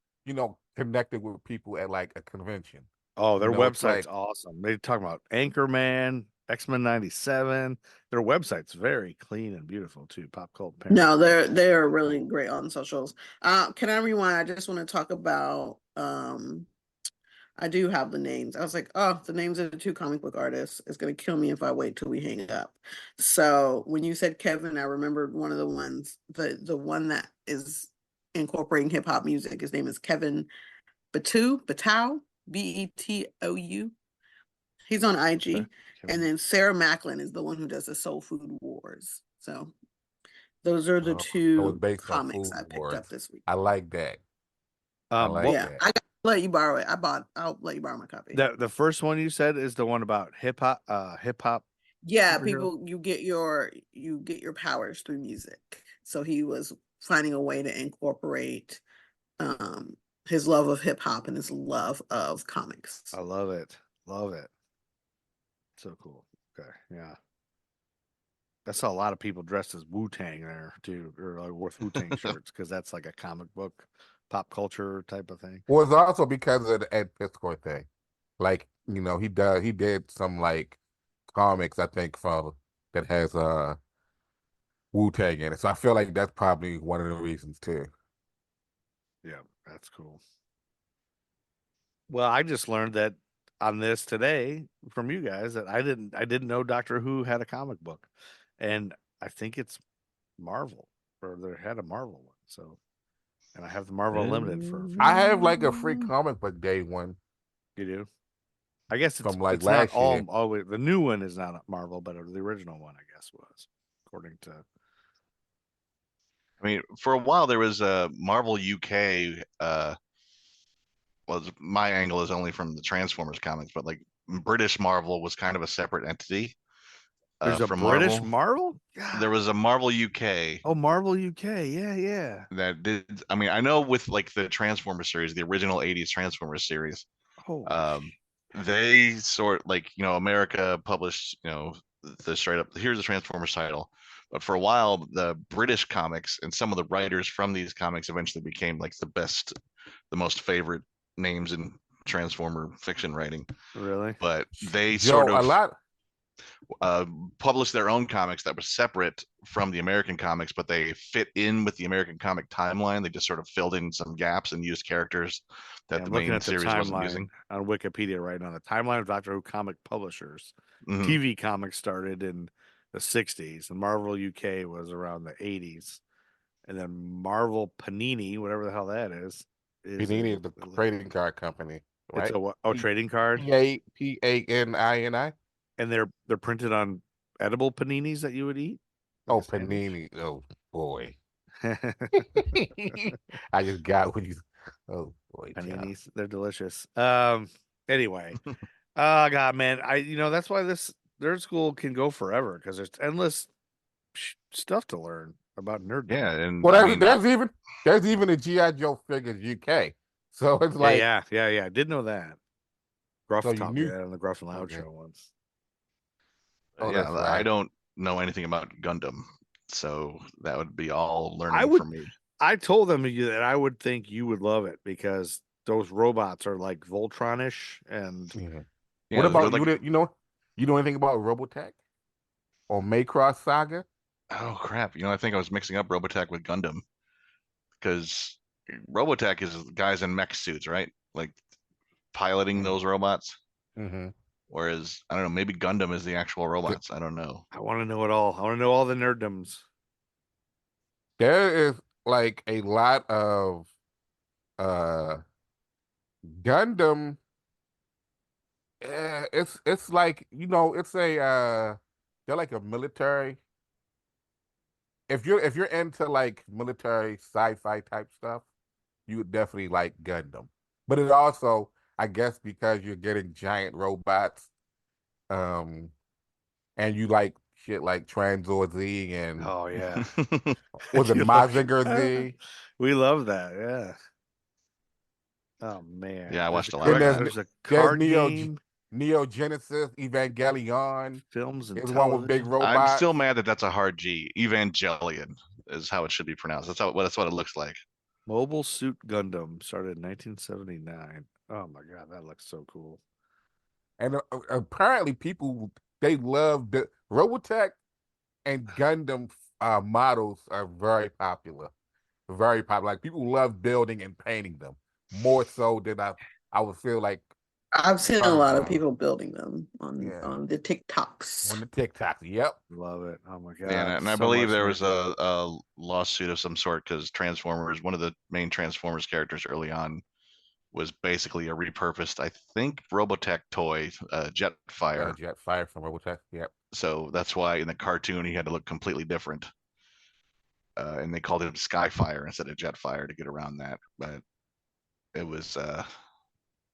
connected with people at a convention. Oh, their website's awesome. They talk about Anchorman, X-Men 97. Their website's very clean and beautiful too. Pop Cult Parent. No, they're really great on socials. Can I rewind? I just want to talk about I do have the names. I was like, oh, the names of the two comic book artists. It's gonna kill me if I wait till we hang up. So when you said Kevin, I remembered one of the ones, the one that is incorporating hip hop music. His name is Kevin Batou, Betou. He's on IG. Okay. And then Sarah Macklin is the one who does the Soul Food Wars. So those are the So it's two based on comics Food I picked Wars. up this week. I like that. I like Yeah, that. I let you borrow it. I'll let you borrow my copy. The first one you said is the one about hip hop. Yeah, superhero? people, you get your powers through music. So he was finding a way to incorporate his love of hip hop and his love of comics. I love it. Love it. So cool. Okay. Yeah. I saw a lot of people dressed as Wu-Tang there too, or with Wu-Tang shirts, because that's like a comic book, pop culture type of thing. Well, it's also because of the Ed Piscor thing. He did some comics, I think, that has Wu-Tang in it. So I feel like that's probably one of the reasons too. Yeah, that's cool. Well, I just learned that on this today from you guys that I didn't know Doctor Who had a comic book, and I think it's Marvel, or they had a Marvel one. So, and I have the Marvel Unlimited for. I have a free comic book day one. You do? I guess it's From, it's last not year. always the new one is not Marvel, but the original one I guess was, according to. I mean, for a while there was a Marvel UK. My angle is only from the Transformers comics, but British Marvel was kind of a separate entity. There's a from British Marvel? There was a Marvel UK. Oh, Marvel UK. Yeah. That did. I mean, I know with the Transformers series, the original '80s Transformers series. Oh. They America published the straight up here's the Transformers title, but for a while the British comics and some of the writers from these comics eventually became the best the most favorite names in Transformer fiction writing. Really? But they Joe, sort a of lot. published their own comics that was separate from the American comics, but they fit in with the American comic timeline. They just sort of filled in some gaps and used characters that Yeah, the I'm looking main at the series wasn't timeline using. on Wikipedia right now. The timeline of Doctor Who comic publishers. Mhm. TV comics started in the 60s, and Marvel UK was around the 80s. And then Marvel Panini, whatever the hell that is Panini is the trading card company, it's right? a trading card. Panini. And they're printed on edible paninis that you would eat. Like Oh, a sandwich? Panini. Oh boy. I just got what you. Oh boy, John. Paninis, they're delicious. Anyway, oh god, man, that's why this Nerd School can go forever because there's endless stuff to learn about nerddom. Yeah, and Well, I mean, there's even a GI Joe figures UK. So it's like yeah. I did know that. Gruff So you taught me knew- that on the Gruff and Loud Okay. show once. Oh, yeah, that's I right. don't know anything about Gundam, so that would be all I learning would- for me. I told them that I would think you would love it because those robots are like Voltron-ish and Yeah. Yeah, What they're about like, you know anything about Robotech or Macross Saga? oh crap! I think I was mixing up Robotech with Gundam because Robotech is guys in mech suits, right? Like piloting those robots. Mm-hmm. Whereas I don't know, maybe Gundam is the actual robots. I don't know. I want to know it all. I want to know all the nerddoms. There is like a lot of uh Gundam. It's like it's a they're like a military. If you're into like military sci-fi type stuff, you would definitely like Gundam. But it also, I guess, because you're getting giant robots, and you like shit like Tranzor Z and Oh yeah. was it You love- Mazinger Z? We love that. Yeah. Oh man. Yeah, I watched a lot Then of that. There's a there's card game, Neo Genesis, Evangelion. films, and Is one with big television. robots. I'm still mad that that's a hard G. Evangelion is how it should be pronounced. That's what it looks like. Mobile Suit Gundam started in 1979. Oh my god, that looks so cool. And apparently, people they love the Robotech and Gundam models are very popular. Very popular. Like people love building and painting them more so than I would feel like I've seen a lot of Wow. people building them Yeah. on the TikToks. on the TikTok. Yep. Love it. Oh my god. Yeah, and I so believe much there was nerd. a lawsuit of some sort because Transformers, one of the main Transformers characters early on, was basically a repurposed, I think, Robotech toy, Jetfire. Jetfire from Robotech. Yep. So that's why in the cartoon he had to look completely different. And they called him Skyfire instead of Jetfire to get around that. But it was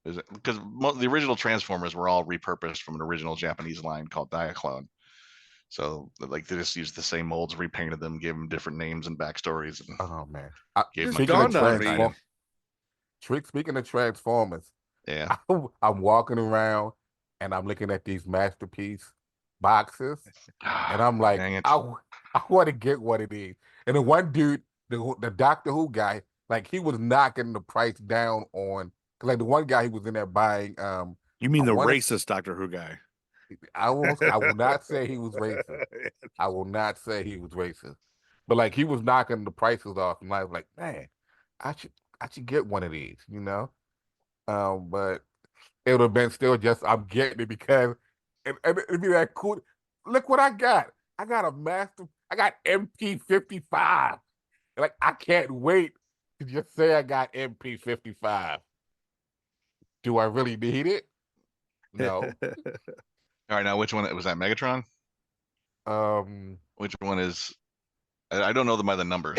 because the original Transformers were all repurposed from an original Japanese line called Diaclone. So like they just used the same molds, repainted them, gave them different names and backstories, and Oh man. gave Just them a Speaking of dawned on me. Transform- Speaking of Transformers, yeah. I'm walking around and I'm looking at these masterpiece boxes, and I'm like, Dang it. I want to get one of these. And the one dude, the Doctor Who guy, like he was knocking the price down on, cause like the one guy he was in there buying. You mean I the wanna- racist Doctor Who guy? I will not say he was racist. I will not say he was racist, but like he was knocking the prices off, and I was like, man, I should get one of these, But it would have been still just I'm getting it because it'd be that cool. Look what I got. I got MP55. Like I can't wait to just say I got MP55. Do I really need it? No. All right, now which one was that? Megatron? Which one is? I don't know them by the numbers.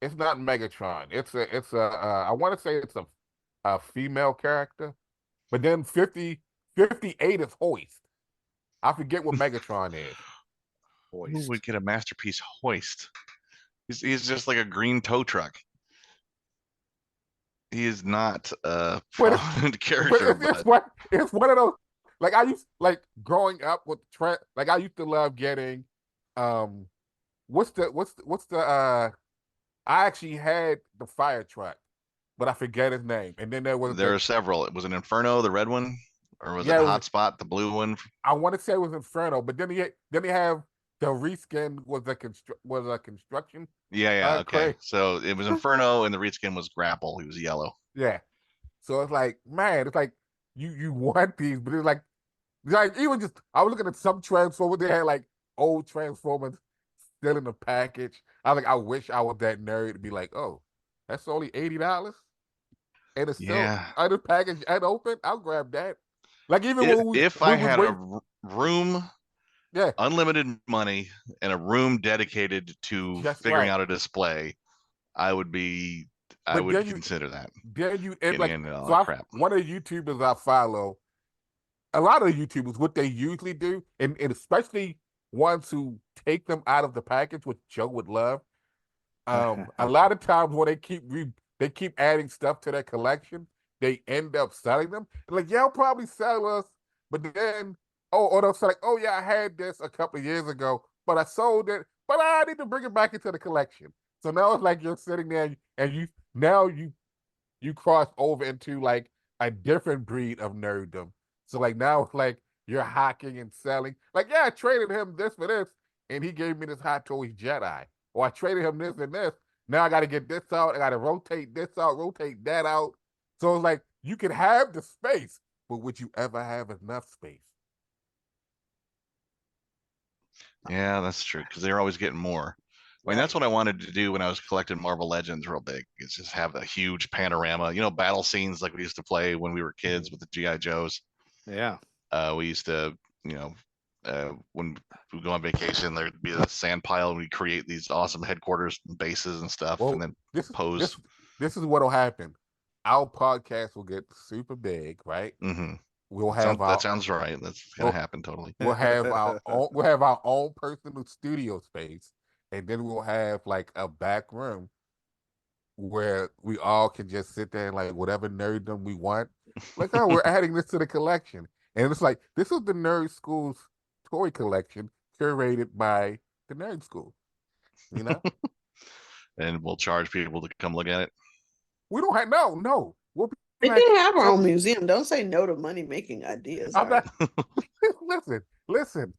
It's not Megatron. It's a I want to say it's a female character, but then 58 is Hoist. I forget what Megatron is. Who Hoist. would get a masterpiece Hoist? He's just like a green tow truck. He is not a But it's- prominent character, but It's one of those. Like I used like growing up with like I used to love getting what's the I actually had the fire truck but I forget his name. And then there was There are several. It was an Inferno, the red one, or was it it was, Hotspot, the blue one? I want to say it was Inferno, but then he have the reskin was a construction. Yeah, okay. Craig. So it was Inferno, and the reskin was Grapple. He was yellow. Yeah. So it's like, man, it's like you want these, but it's like even just I was looking at some Transformers, they had like old Transformers still in the package. I was like, I wish I was that nerd to be like, oh, that's only $80. And it's still Yeah. under package and open. I'll grab that. Like even if I had a room, yeah, unlimited money, and a room dedicated to just figuring right. out a display, I would consider that. Then you and Getting like into all so that crap. one of the YouTubers I follow, a lot of the YouTubers, what they usually do, and especially ones who take them out of the package, which Joe would love. A lot of times when they keep adding stuff to their collection, they end up selling them. Like, yeah, I'll probably sell us, but then or they'll say like, oh yeah, I had this a couple of years ago, but I sold it, but I need to bring it back into the collection. So now it's like you're sitting there and you cross over into like a different breed of nerddom. So like now it's like you're hacking and selling. Like, yeah, I traded him this for this, and he gave me this Hot Toys Jedi. Or I traded him this and this. Now I got to get this out. I got to rotate this out, rotate that out. So it's like you can have the space, but would you ever have enough space? Yeah, that's true, because they're always getting more. I mean, that's what I wanted to do when I was collecting Marvel Legends real big, is just have a huge panorama, battle scenes like we used to play when we were kids with the G.I. Joes. Yeah. We used to, when we go on vacation, there'd be a sand pile and we create these awesome headquarters and bases and stuff, and then pose. This is what'll happen. Our podcast will get super big, right? Mm-hmm. We'll have that sounds right. That's gonna happen totally. We'll have our own personal studio space, and then we'll have like a back room where we all can just sit there and like whatever nerddom we want. Like, oh, we're adding this to the collection. And it's like, this is the Nerd Skool's toy collection curated by the Nerd Skool. And we'll charge people to come look at it. We don't have no. We can have our own museum. Don't say no to money making ideas. I'm not, listen.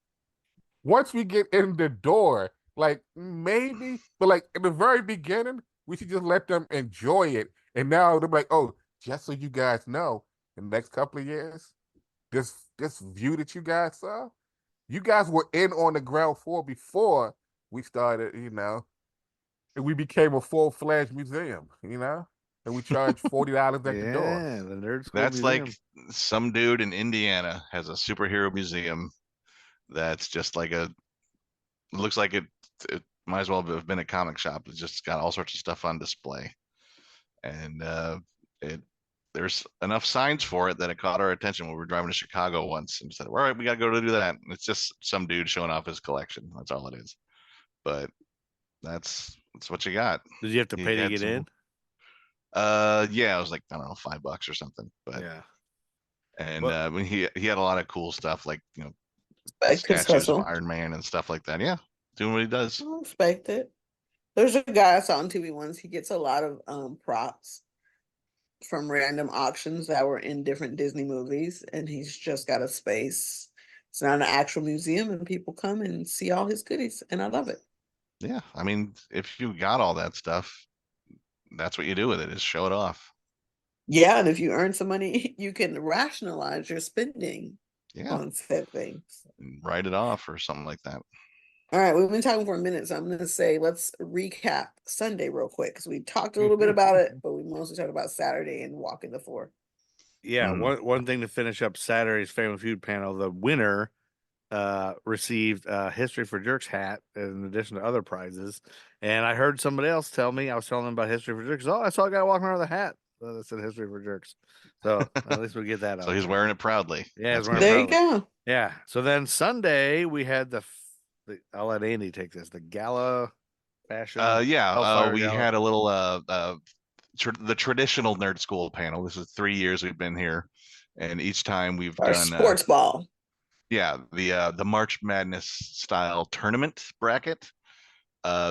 Once we get in the door, like maybe, but like in the very beginning, we should just let them enjoy it. And now they're like, oh, just so you guys know, in the next couple of years, this view that you guys saw, you guys were in on the ground floor before we started, and we became a full-fledged museum, and we charge $40 at the door. Yeah, the Nerd Skool That's Museum. like some dude in Indiana has a superhero museum that's just like looks like it might as well have been a comic shop. It's just got all sorts of stuff on display, and there's enough signs for it that it caught our attention when we were driving to Chicago once and said, all right, we got to go to do that. And it's just some dude showing off his collection. That's all it is. But that's what you got. Did you have to pay to get in? Yeah, it was like, I don't know, $5 or something. But yeah. And when he had a lot of cool stuff, like Chris statues of Iron Man and stuff like that. Yeah, doing what he does. I respect it. There's a guy I saw on TV once. He gets a lot of props from random auctions that were in different Disney movies, and he's just got a space. It's not an actual museum, and people come and see all his goodies, and I love it. Yeah, I mean, if you got all that stuff, that's what you do with it, is show it off. Yeah, and if you earn some money, you can rationalize your spending on said things. Write it off or something like that. All right, we've been talking for a minute, so I'm going to say let's recap Sunday real quick, because we talked a little bit about it, but we mostly talked about Saturday and walking the floor. Yeah, one thing to finish up Saturday's Family Feud panel, the winner received a History for Jerks hat in addition to other prizes. And I heard somebody else tell me, I was telling them about History for Jerks. Oh, I saw a guy walking around with a hat that said History for Jerks. So at least we get that out. So he's wearing it proudly. Yeah, there you go. Yeah. So then Sunday we had I'll let Andy take this. The gala fashion. We gala. had a little the traditional Nerd Skool panel. This is 3 years we've been here, and each time we've done sports ball. Yeah, the March Madness style tournament bracket.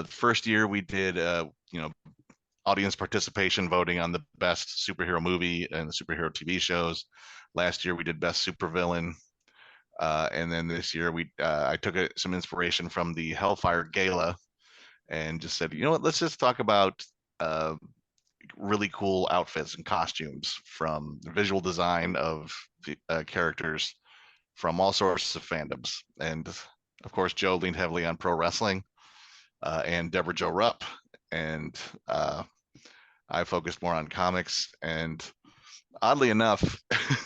First year we did audience participation voting on the best superhero movie and the superhero TV shows. Last year we did best supervillain. And then this year I took some inspiration from the Hellfire Gala and just said, you know what, let's just talk about really cool outfits and costumes from the visual design of the characters from all sorts of fandoms. And of course, Joe leaned heavily on pro wrestling and Deborah Jo Rupp. And I focused more on comics. And oddly enough,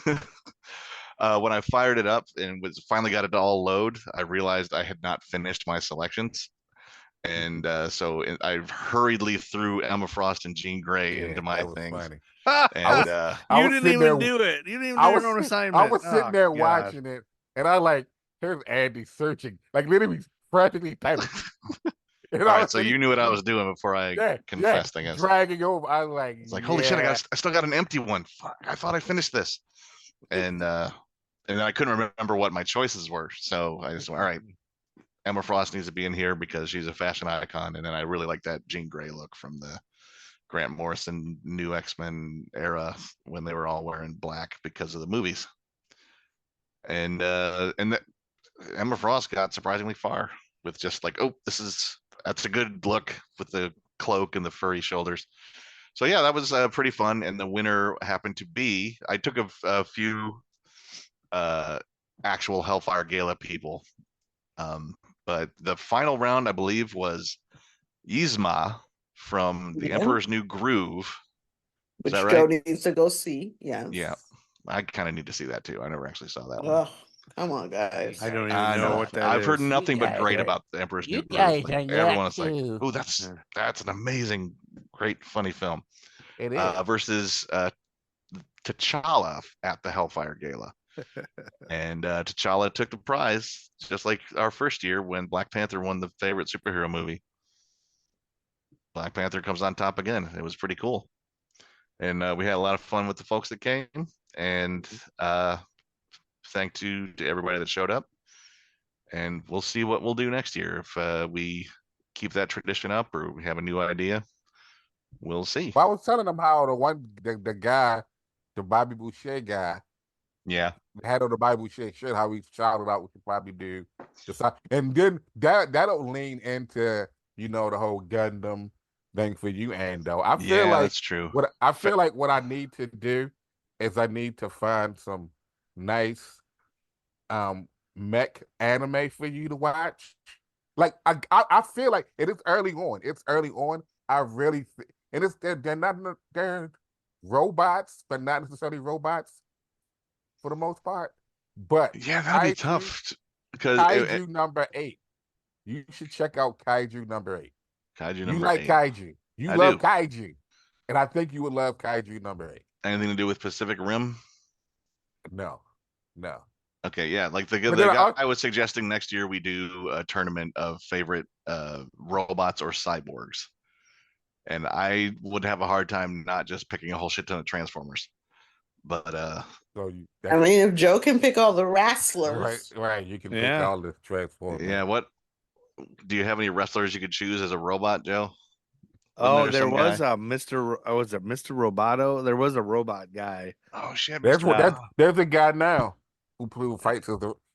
when I fired it up and finally got it to all load, I realized I had not finished my selections. And so I hurriedly threw Emma Frost and Jean Grey into my things. Funny. And You didn't even do it. You didn't even do your own assignment. I was sitting there God. watching it, and I like, here's Andy searching, like literally frantically typing. all right, so you knew what I was doing before I confessed, I guess. Dragging over. I was like, it's like, holy shit, I still got an empty one. Fuck, I thought I finished this. And then I couldn't remember what my choices were. So I just went, all right, Emma Frost needs to be in here because she's a fashion icon. And then I really like that Jean Grey look from the Grant Morrison new X-Men era when they were all wearing black because of the movies. And Emma Frost got surprisingly far with just like, oh, that's a good look with the cloak and the furry shoulders. So yeah, that was pretty fun. And the winner happened to be, I took a few actual Hellfire Gala people. But the final round, I believe, was Yzma from The Emperor's New Groove. Which right? Joe needs to go see. Yeah. Yeah. I kind of need to see that too. I never actually saw that one. Oh, come on, guys. I don't even know what that is. I've heard nothing but great about The Emperor's New Groove. Like, everyone's like, oh, that's an amazing, great, funny film. It is. Versus T'Challa at the Hellfire Gala. And T'Challa took the prize, just like our first year when Black Panther won the favorite superhero movie. Black Panther comes on top again. It was pretty cool. And we had a lot of fun with the folks that came. And thank you to everybody that showed up. And we'll see what we'll do next year. If we keep that tradition up or we have a new idea, we'll see. Well, I was telling them how the guy, the Bobby Boucher guy, yeah, had on the Bobby Boucher shirt, how he shouted out what you probably do. And then that'll lean into, the whole Gundam thing for you, Ando. I feel like that's true. What I need to do is I need to find some nice mech anime for you to watch. Like I feel like it is early on. It's early on. I really and they're robots, but not necessarily robots for the most part. But yeah, that'd be tough because Kaiju number 8. You should check out Kaiju number 8. Kaiju number 8. You like Kaiju. You love Kaiju. And I think you would love Kaiju number 8. Anything to do with Pacific Rim? No. Okay, yeah. Like the guy I was suggesting next year we do a tournament of favorite robots or cyborgs. And I would have a hard time not just picking a whole shit ton of Transformers. But I mean, if Joe can pick all the wrestlers, right, you can pick all the Transformers. Yeah, what do you have any wrestlers you could choose as a robot, Joe? There was a Mr. Was it Mr. Roboto? There was a robot guy. Oh shit! There's a guy now who fights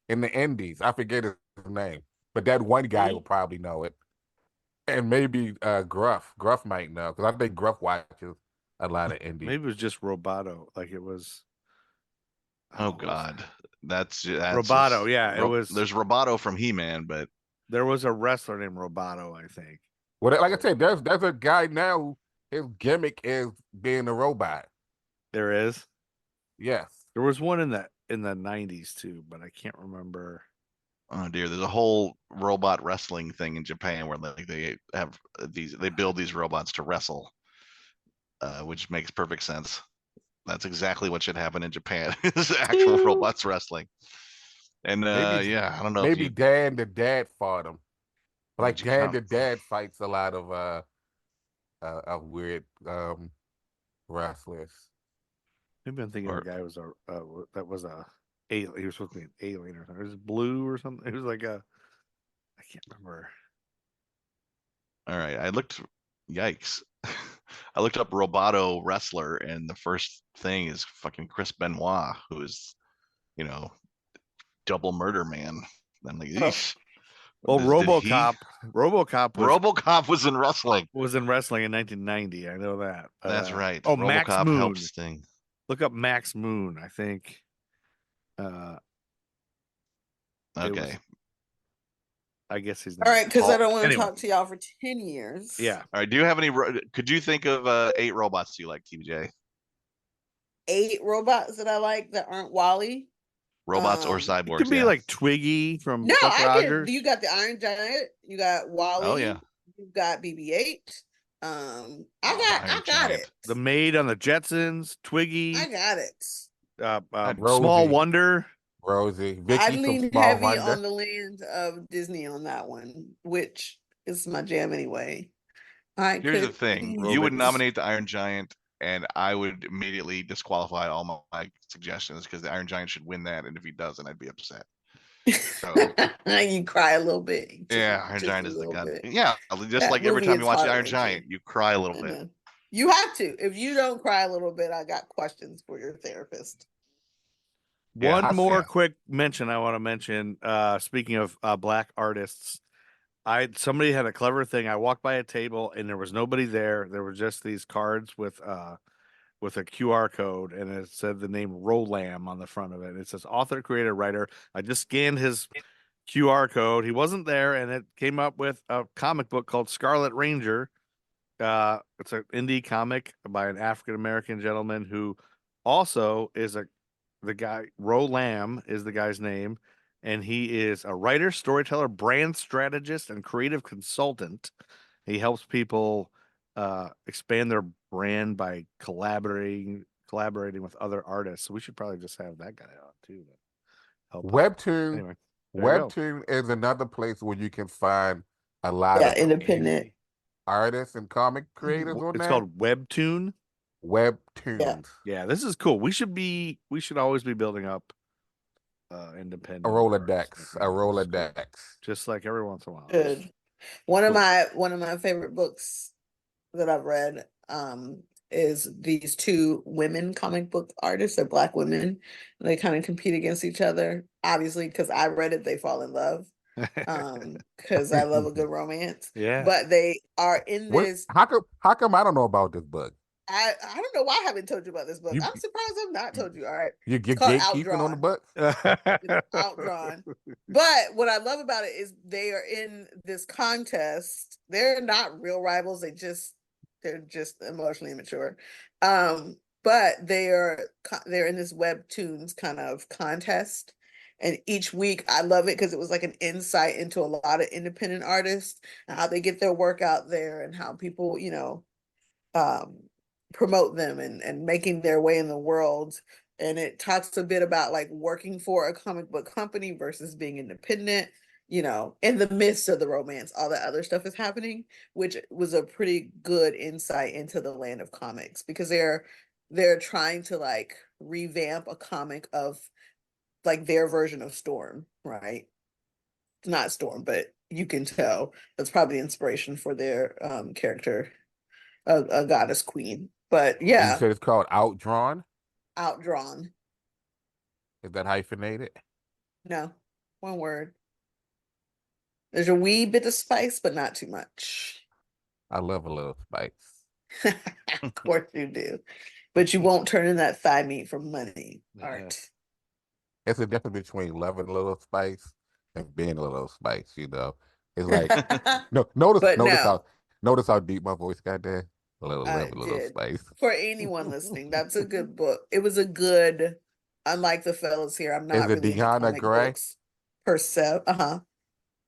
in the Indies. I forget his name, but that one guy will probably know it, and maybe Gruff. Gruff might know because I think Gruff watches a lot of Indies. Maybe it was just Roboto. Like it was. Oh God, that's Roboto. Yeah, it was. There's Roboto from He-Man, but there was a wrestler named Roboto, I think. Well, like I said, there's a guy now who his gimmick is being a robot. There is. Yes. There was one in the 90s too, but I can't remember. Oh dear, there's a whole robot wrestling thing in Japan where they build these robots to wrestle, which makes perfect sense. That's exactly what should happen in Japan is actual robots wrestling. And I don't know. Maybe Dan the Dad fought him. Like Dan the Dad fights a lot of weird wrestlers. Maybe I'm thinking the guy was that was a alien. He was supposed to be an alien or something. It was blue or something. It was like I can't remember. All right, I looked. Yikes! I looked up Roboto wrestler, and the first thing is fucking Chris Benoit, who is, you know, double murder man. I'm like, Oh. eesh. Well, Did he? RoboCop RoboCop was in wrestling. was in wrestling in 1990. I know that. But, That's right. Oh, Max RoboCop Moon. helped Sting. Look up Max Moon. I think. Okay. I guess he's All right, because I Hulk. don't want to Anyway. talk to y'all for 10 years. Yeah. All right. Do you have any? Could you think of 8 robots you like, TBJ? 8 robots that I like that aren't Wally. Robots or It cyborgs? It could be yeah. like Twiggy from No, Buck I Rogers. can. You got the Iron Giant. You got Wally. Oh yeah. You got BB-8. I Iron got Giant. it. The maid on the Jetsons, Twiggy, I got it. Small Rosie. Wonder. Rosie, I Vicky from lean Small heavy Wonder. on the land of Disney on that one, which is my jam anyway. Here's the thing: you would Robots. nominate the Iron Giant, and I would immediately disqualify all my suggestions because the Iron Giant should win that, and if he doesn't, I'd be upset. So you cry a little bit. yeah, Iron just Giant a is the little god. bit. Yeah, just That like every movie time is you watch the Iron heart-wrenching. Giant, you cry a little I bit. know. You have to. If you don't cry a little bit, I got questions for your therapist. Yeah, One more yeah. quick mention I want to mention. Speaking of black artists, somebody had a clever thing. I walked by a table and there was nobody there. There were just these cards with a QR code, and it said the name Rolam on the front of it. It says author, creator, writer. I just scanned his QR code. He wasn't there, and it came up with a comic book called Scarlet Ranger. It's an indie comic by an African American gentleman who also is the guy. Rolam is the guy's name, and he is a writer, storyteller, brand strategist, and creative consultant. He helps people expand their brand by collaborating with other artists. So we should probably just have that guy on too. To help out. Webtoon. Anyway, there you go. Webtoon is another place where you can find a lot Yeah, of independent. indie artists and comic creators on It's there. called Webtoon. Webtoons. Yeah. This is cool. We should always be building up independent A artists. Rolodex. A Rolodex. Just like every once in a while. Good. One of my favorite books that I've read is these 2 women comic book artists. They're Black women. They kind of compete against each other. Obviously, because I read it, they fall in love. Because I love a good romance. Yeah. But they are in this. How come I don't know about this book? I don't know why I haven't told you about this book. You- I'm surprised I've not told you. All right. You get called gatekeeping on the Outdrawn. book? It's outdrawn. But what I love about it is they are in this contest. They're not real rivals. They're just emotionally immature. But they're in this webtoons kind of contest. And each week I love it because it was like an insight into a lot of independent artists and how they get their work out there and how people, promote them and making their way in the world. And it talks a bit about like working for a comic book company versus being independent, in the midst of the romance, all that other stuff is happening, which was a pretty good insight into the land of comics because they're trying to like revamp a comic of like their version of Storm, right? It's not Storm, but you can tell that's probably inspiration for their character, a goddess queen. But You yeah, said it's called Outdrawn? outdrawn. Is that hyphenated? No, one word. There's a wee bit of spice, but not too much. I love a little spice. Of course you do. But you won't turn in that thigh meat for money, Art. It's a difference between loving a little spice and being a little spice, It's like notice how deep my voice got there. A little spice. For anyone listening, that's a good book. It was a good, unlike the fellas here, I'm not Is it really into Deanna comic Gray? books per se.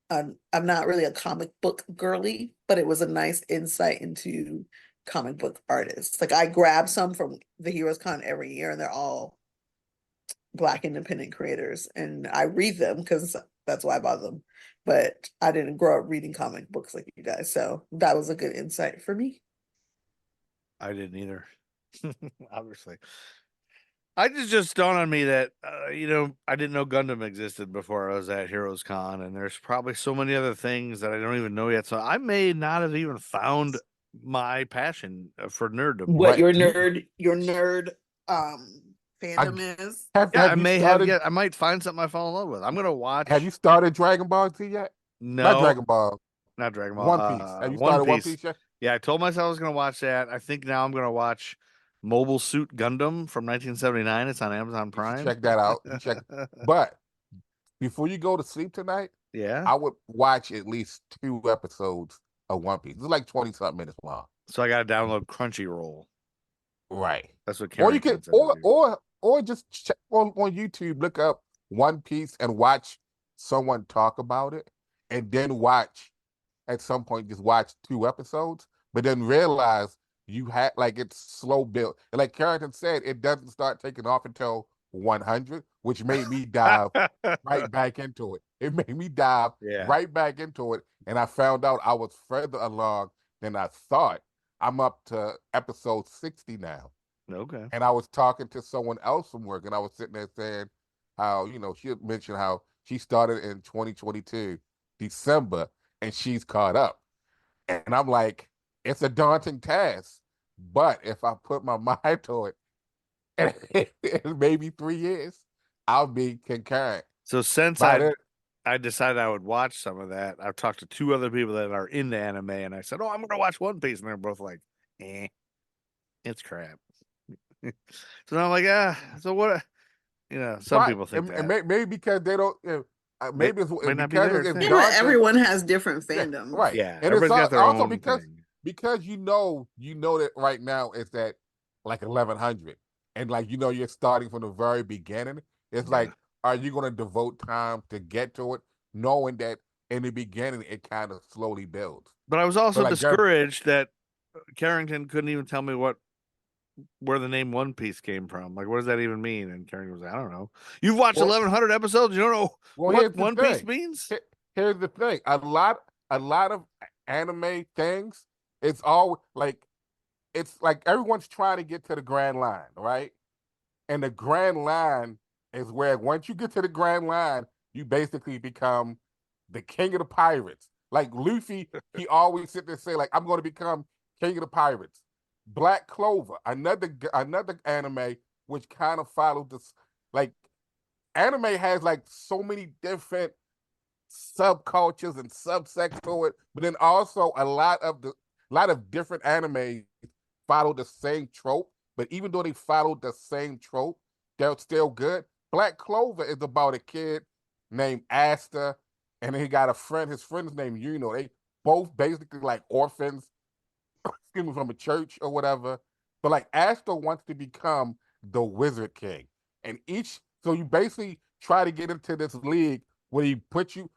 I'm not really a comic book girly, but it was a nice insight into comic book artists. Like I grab some from the Heroes Con every year, and they're all Black independent creators, and I read them because that's why I bought them. But I didn't grow up reading comic books like you guys, so that was a good insight for me. I didn't either. Obviously. I just dawned on me that I didn't know Gundam existed before I was at Heroes Con, and there's probably so many other things that I don't even know yet. So I may not have even found my passion for nerddom. What Right. your nerd fandom is. Have Yeah, I you may started? I might find something I fall in love with. I'm gonna watch. Have you started Dragon Ball Z yet? Not No, Dragon Ball. not Dragon Ball. One Piece. Have you One started One Piece. Piece yet? Yeah, I told myself I was gonna watch that. I think now I'm gonna watch Mobile Suit Gundam from 1979. It's on Amazon You should Prime. check that out. But before you go to sleep tonight, Yeah. I would watch at least 2 episodes of One Piece. It's like 20-something minutes long. So I gotta download Crunchyroll. Right. That's what Or you Carrington can, said to do. or just check on YouTube, look up One Piece and watch someone talk about it, and then watch at some point just watch 2 episodes, but then realize you had like it's slow build. And like Carrington said, it doesn't start taking off until 100, which made me dive right back into it. It made me dive Yeah. right back into it, and I found out I was further along than I thought. I'm up to episode 60 now. Okay. And I was talking to someone else from work, and I was sitting there saying how, she had mentioned how she started in 2022, December, and she's caught up. And I'm like, it's a daunting task. But if I put my mind to it, and maybe 3 years, I'll be concurrent. So since By then, I decided I would watch some of that, I've talked to 2 other people that are into anime, and I said, "Oh, I'm gonna watch One Piece," and they're both like, it's crap." So now I'm like, so what? Some right, people think that. and maybe because they don't, maybe it's might not be because their it's thing. Yeah, but daunting. everyone has different Yeah, fandoms. right. Yeah, And it's everybody's got their also own because thing. you know that right now it's at like 1100, and like you're starting from the very beginning. It's Yeah. like, are you going to devote time to get to it, knowing that in the beginning it kind of slowly builds? But I was also like, discouraged that Carrington couldn't even tell me where the name One Piece came from. Like, what does that even mean? And Carrington was like, I don't know. You've watched Well- 1100 episodes. You don't know Well, what here's the One Piece thing. means? Here's the thing: a lot of anime things, it's all like, it's like everyone's trying to get to the grand line, right? And the grand line is where once you get to the grand line, you basically become the king of the pirates. Like Luffy, he always sit there and say, like, I'm going to become king of the pirates. Black Clover, another anime which kind of followed this. Like, anime has like so many different subcultures and subsects to it, but then also a lot of different anime follow the same trope. But even though they followed the same trope, they're still good. Black Clover is about a kid named Asta, and he got a friend. His friend's named Yuno. They both basically like orphans, excuse me, from a church or whatever. But like Asta wants to become the Wizard King, and so you basically try to get into this league where he put you,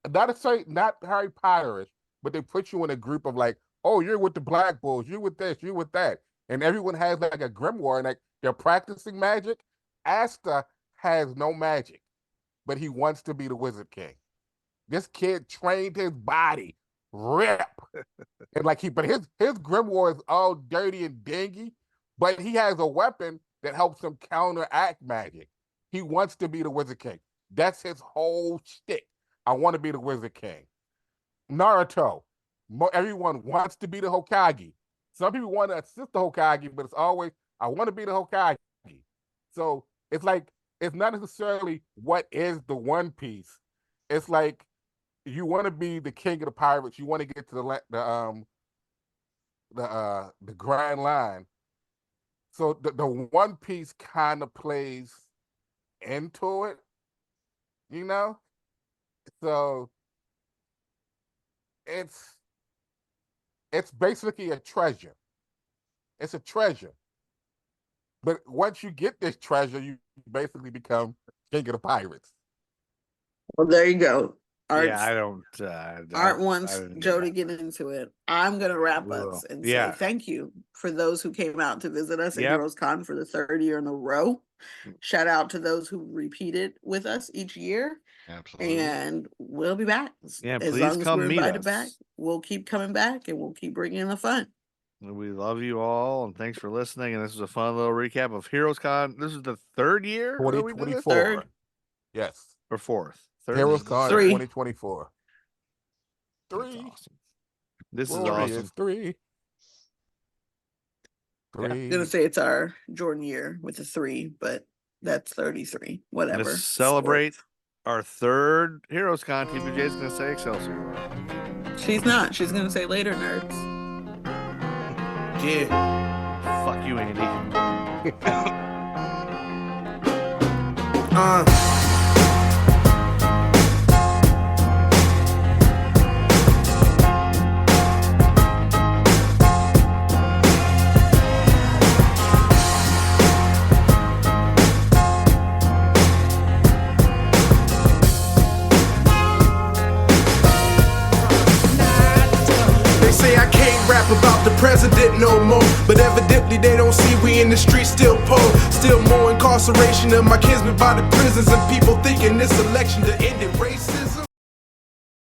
not Harry Potterish, but they put you in a group of like, oh, you're with the Black Bulls, you're with this, you're with that. And everyone has like a grimoire and like they're practicing magic. Asta has no magic, but he wants to be the Wizard King. This kid trained his body, rip. And like but his grimoire is all dirty and dingy, but he has a weapon that helps him counteract magic. He wants to be the Wizard King. That's his whole shtick. I want to be the Wizard King. Naruto, everyone wants to be the Hokage. Some people want to assist the Hokage, but it's always, I want to be the Hokage. So it's like, it's not necessarily what is the One Piece. It's like, you want to be the king of the pirates. You want to get to the grand line. So the One Piece kind of plays into it, So it's basically a treasure. It's a treasure. But once you get this treasure, you basically become king of the pirates. Well, there you go. Yeah, I don't. Art I wants didn't Joe to that. get into it. I'm going to wrap Well, us and yeah. say thank you for those who came out to visit us at Yep. Heroes Con for the 3rd year in a row. Shout out to those who repeated with us each year. Absolutely. And we'll be back. Yeah, as please long as come we're meet invited us. back, we'll keep coming back and we'll keep bringing the fun. We love you all, and thanks for listening. And this is a fun little recap of Heroes Con. This is the 3rd year that we did this? 2024. Third. Yes. Or 4th? 3rd? Heroes Con Three. 2024. That's 3. awesome. This is Glorious awesome. 3. I'm gonna say it's our Jordan year with a 3, but that's 33. Whatever. To celebrate our third Heroes Con, TPJ's gonna say Excelsior. She's not. She's gonna say later, nerds. Yeah. Fuck you, Andy. They say I can't rap about the president no more, but evidently they don't see we in the streets still poor. Still more incarceration of my kinsmen by the prisons, and people thinking this election to end racism.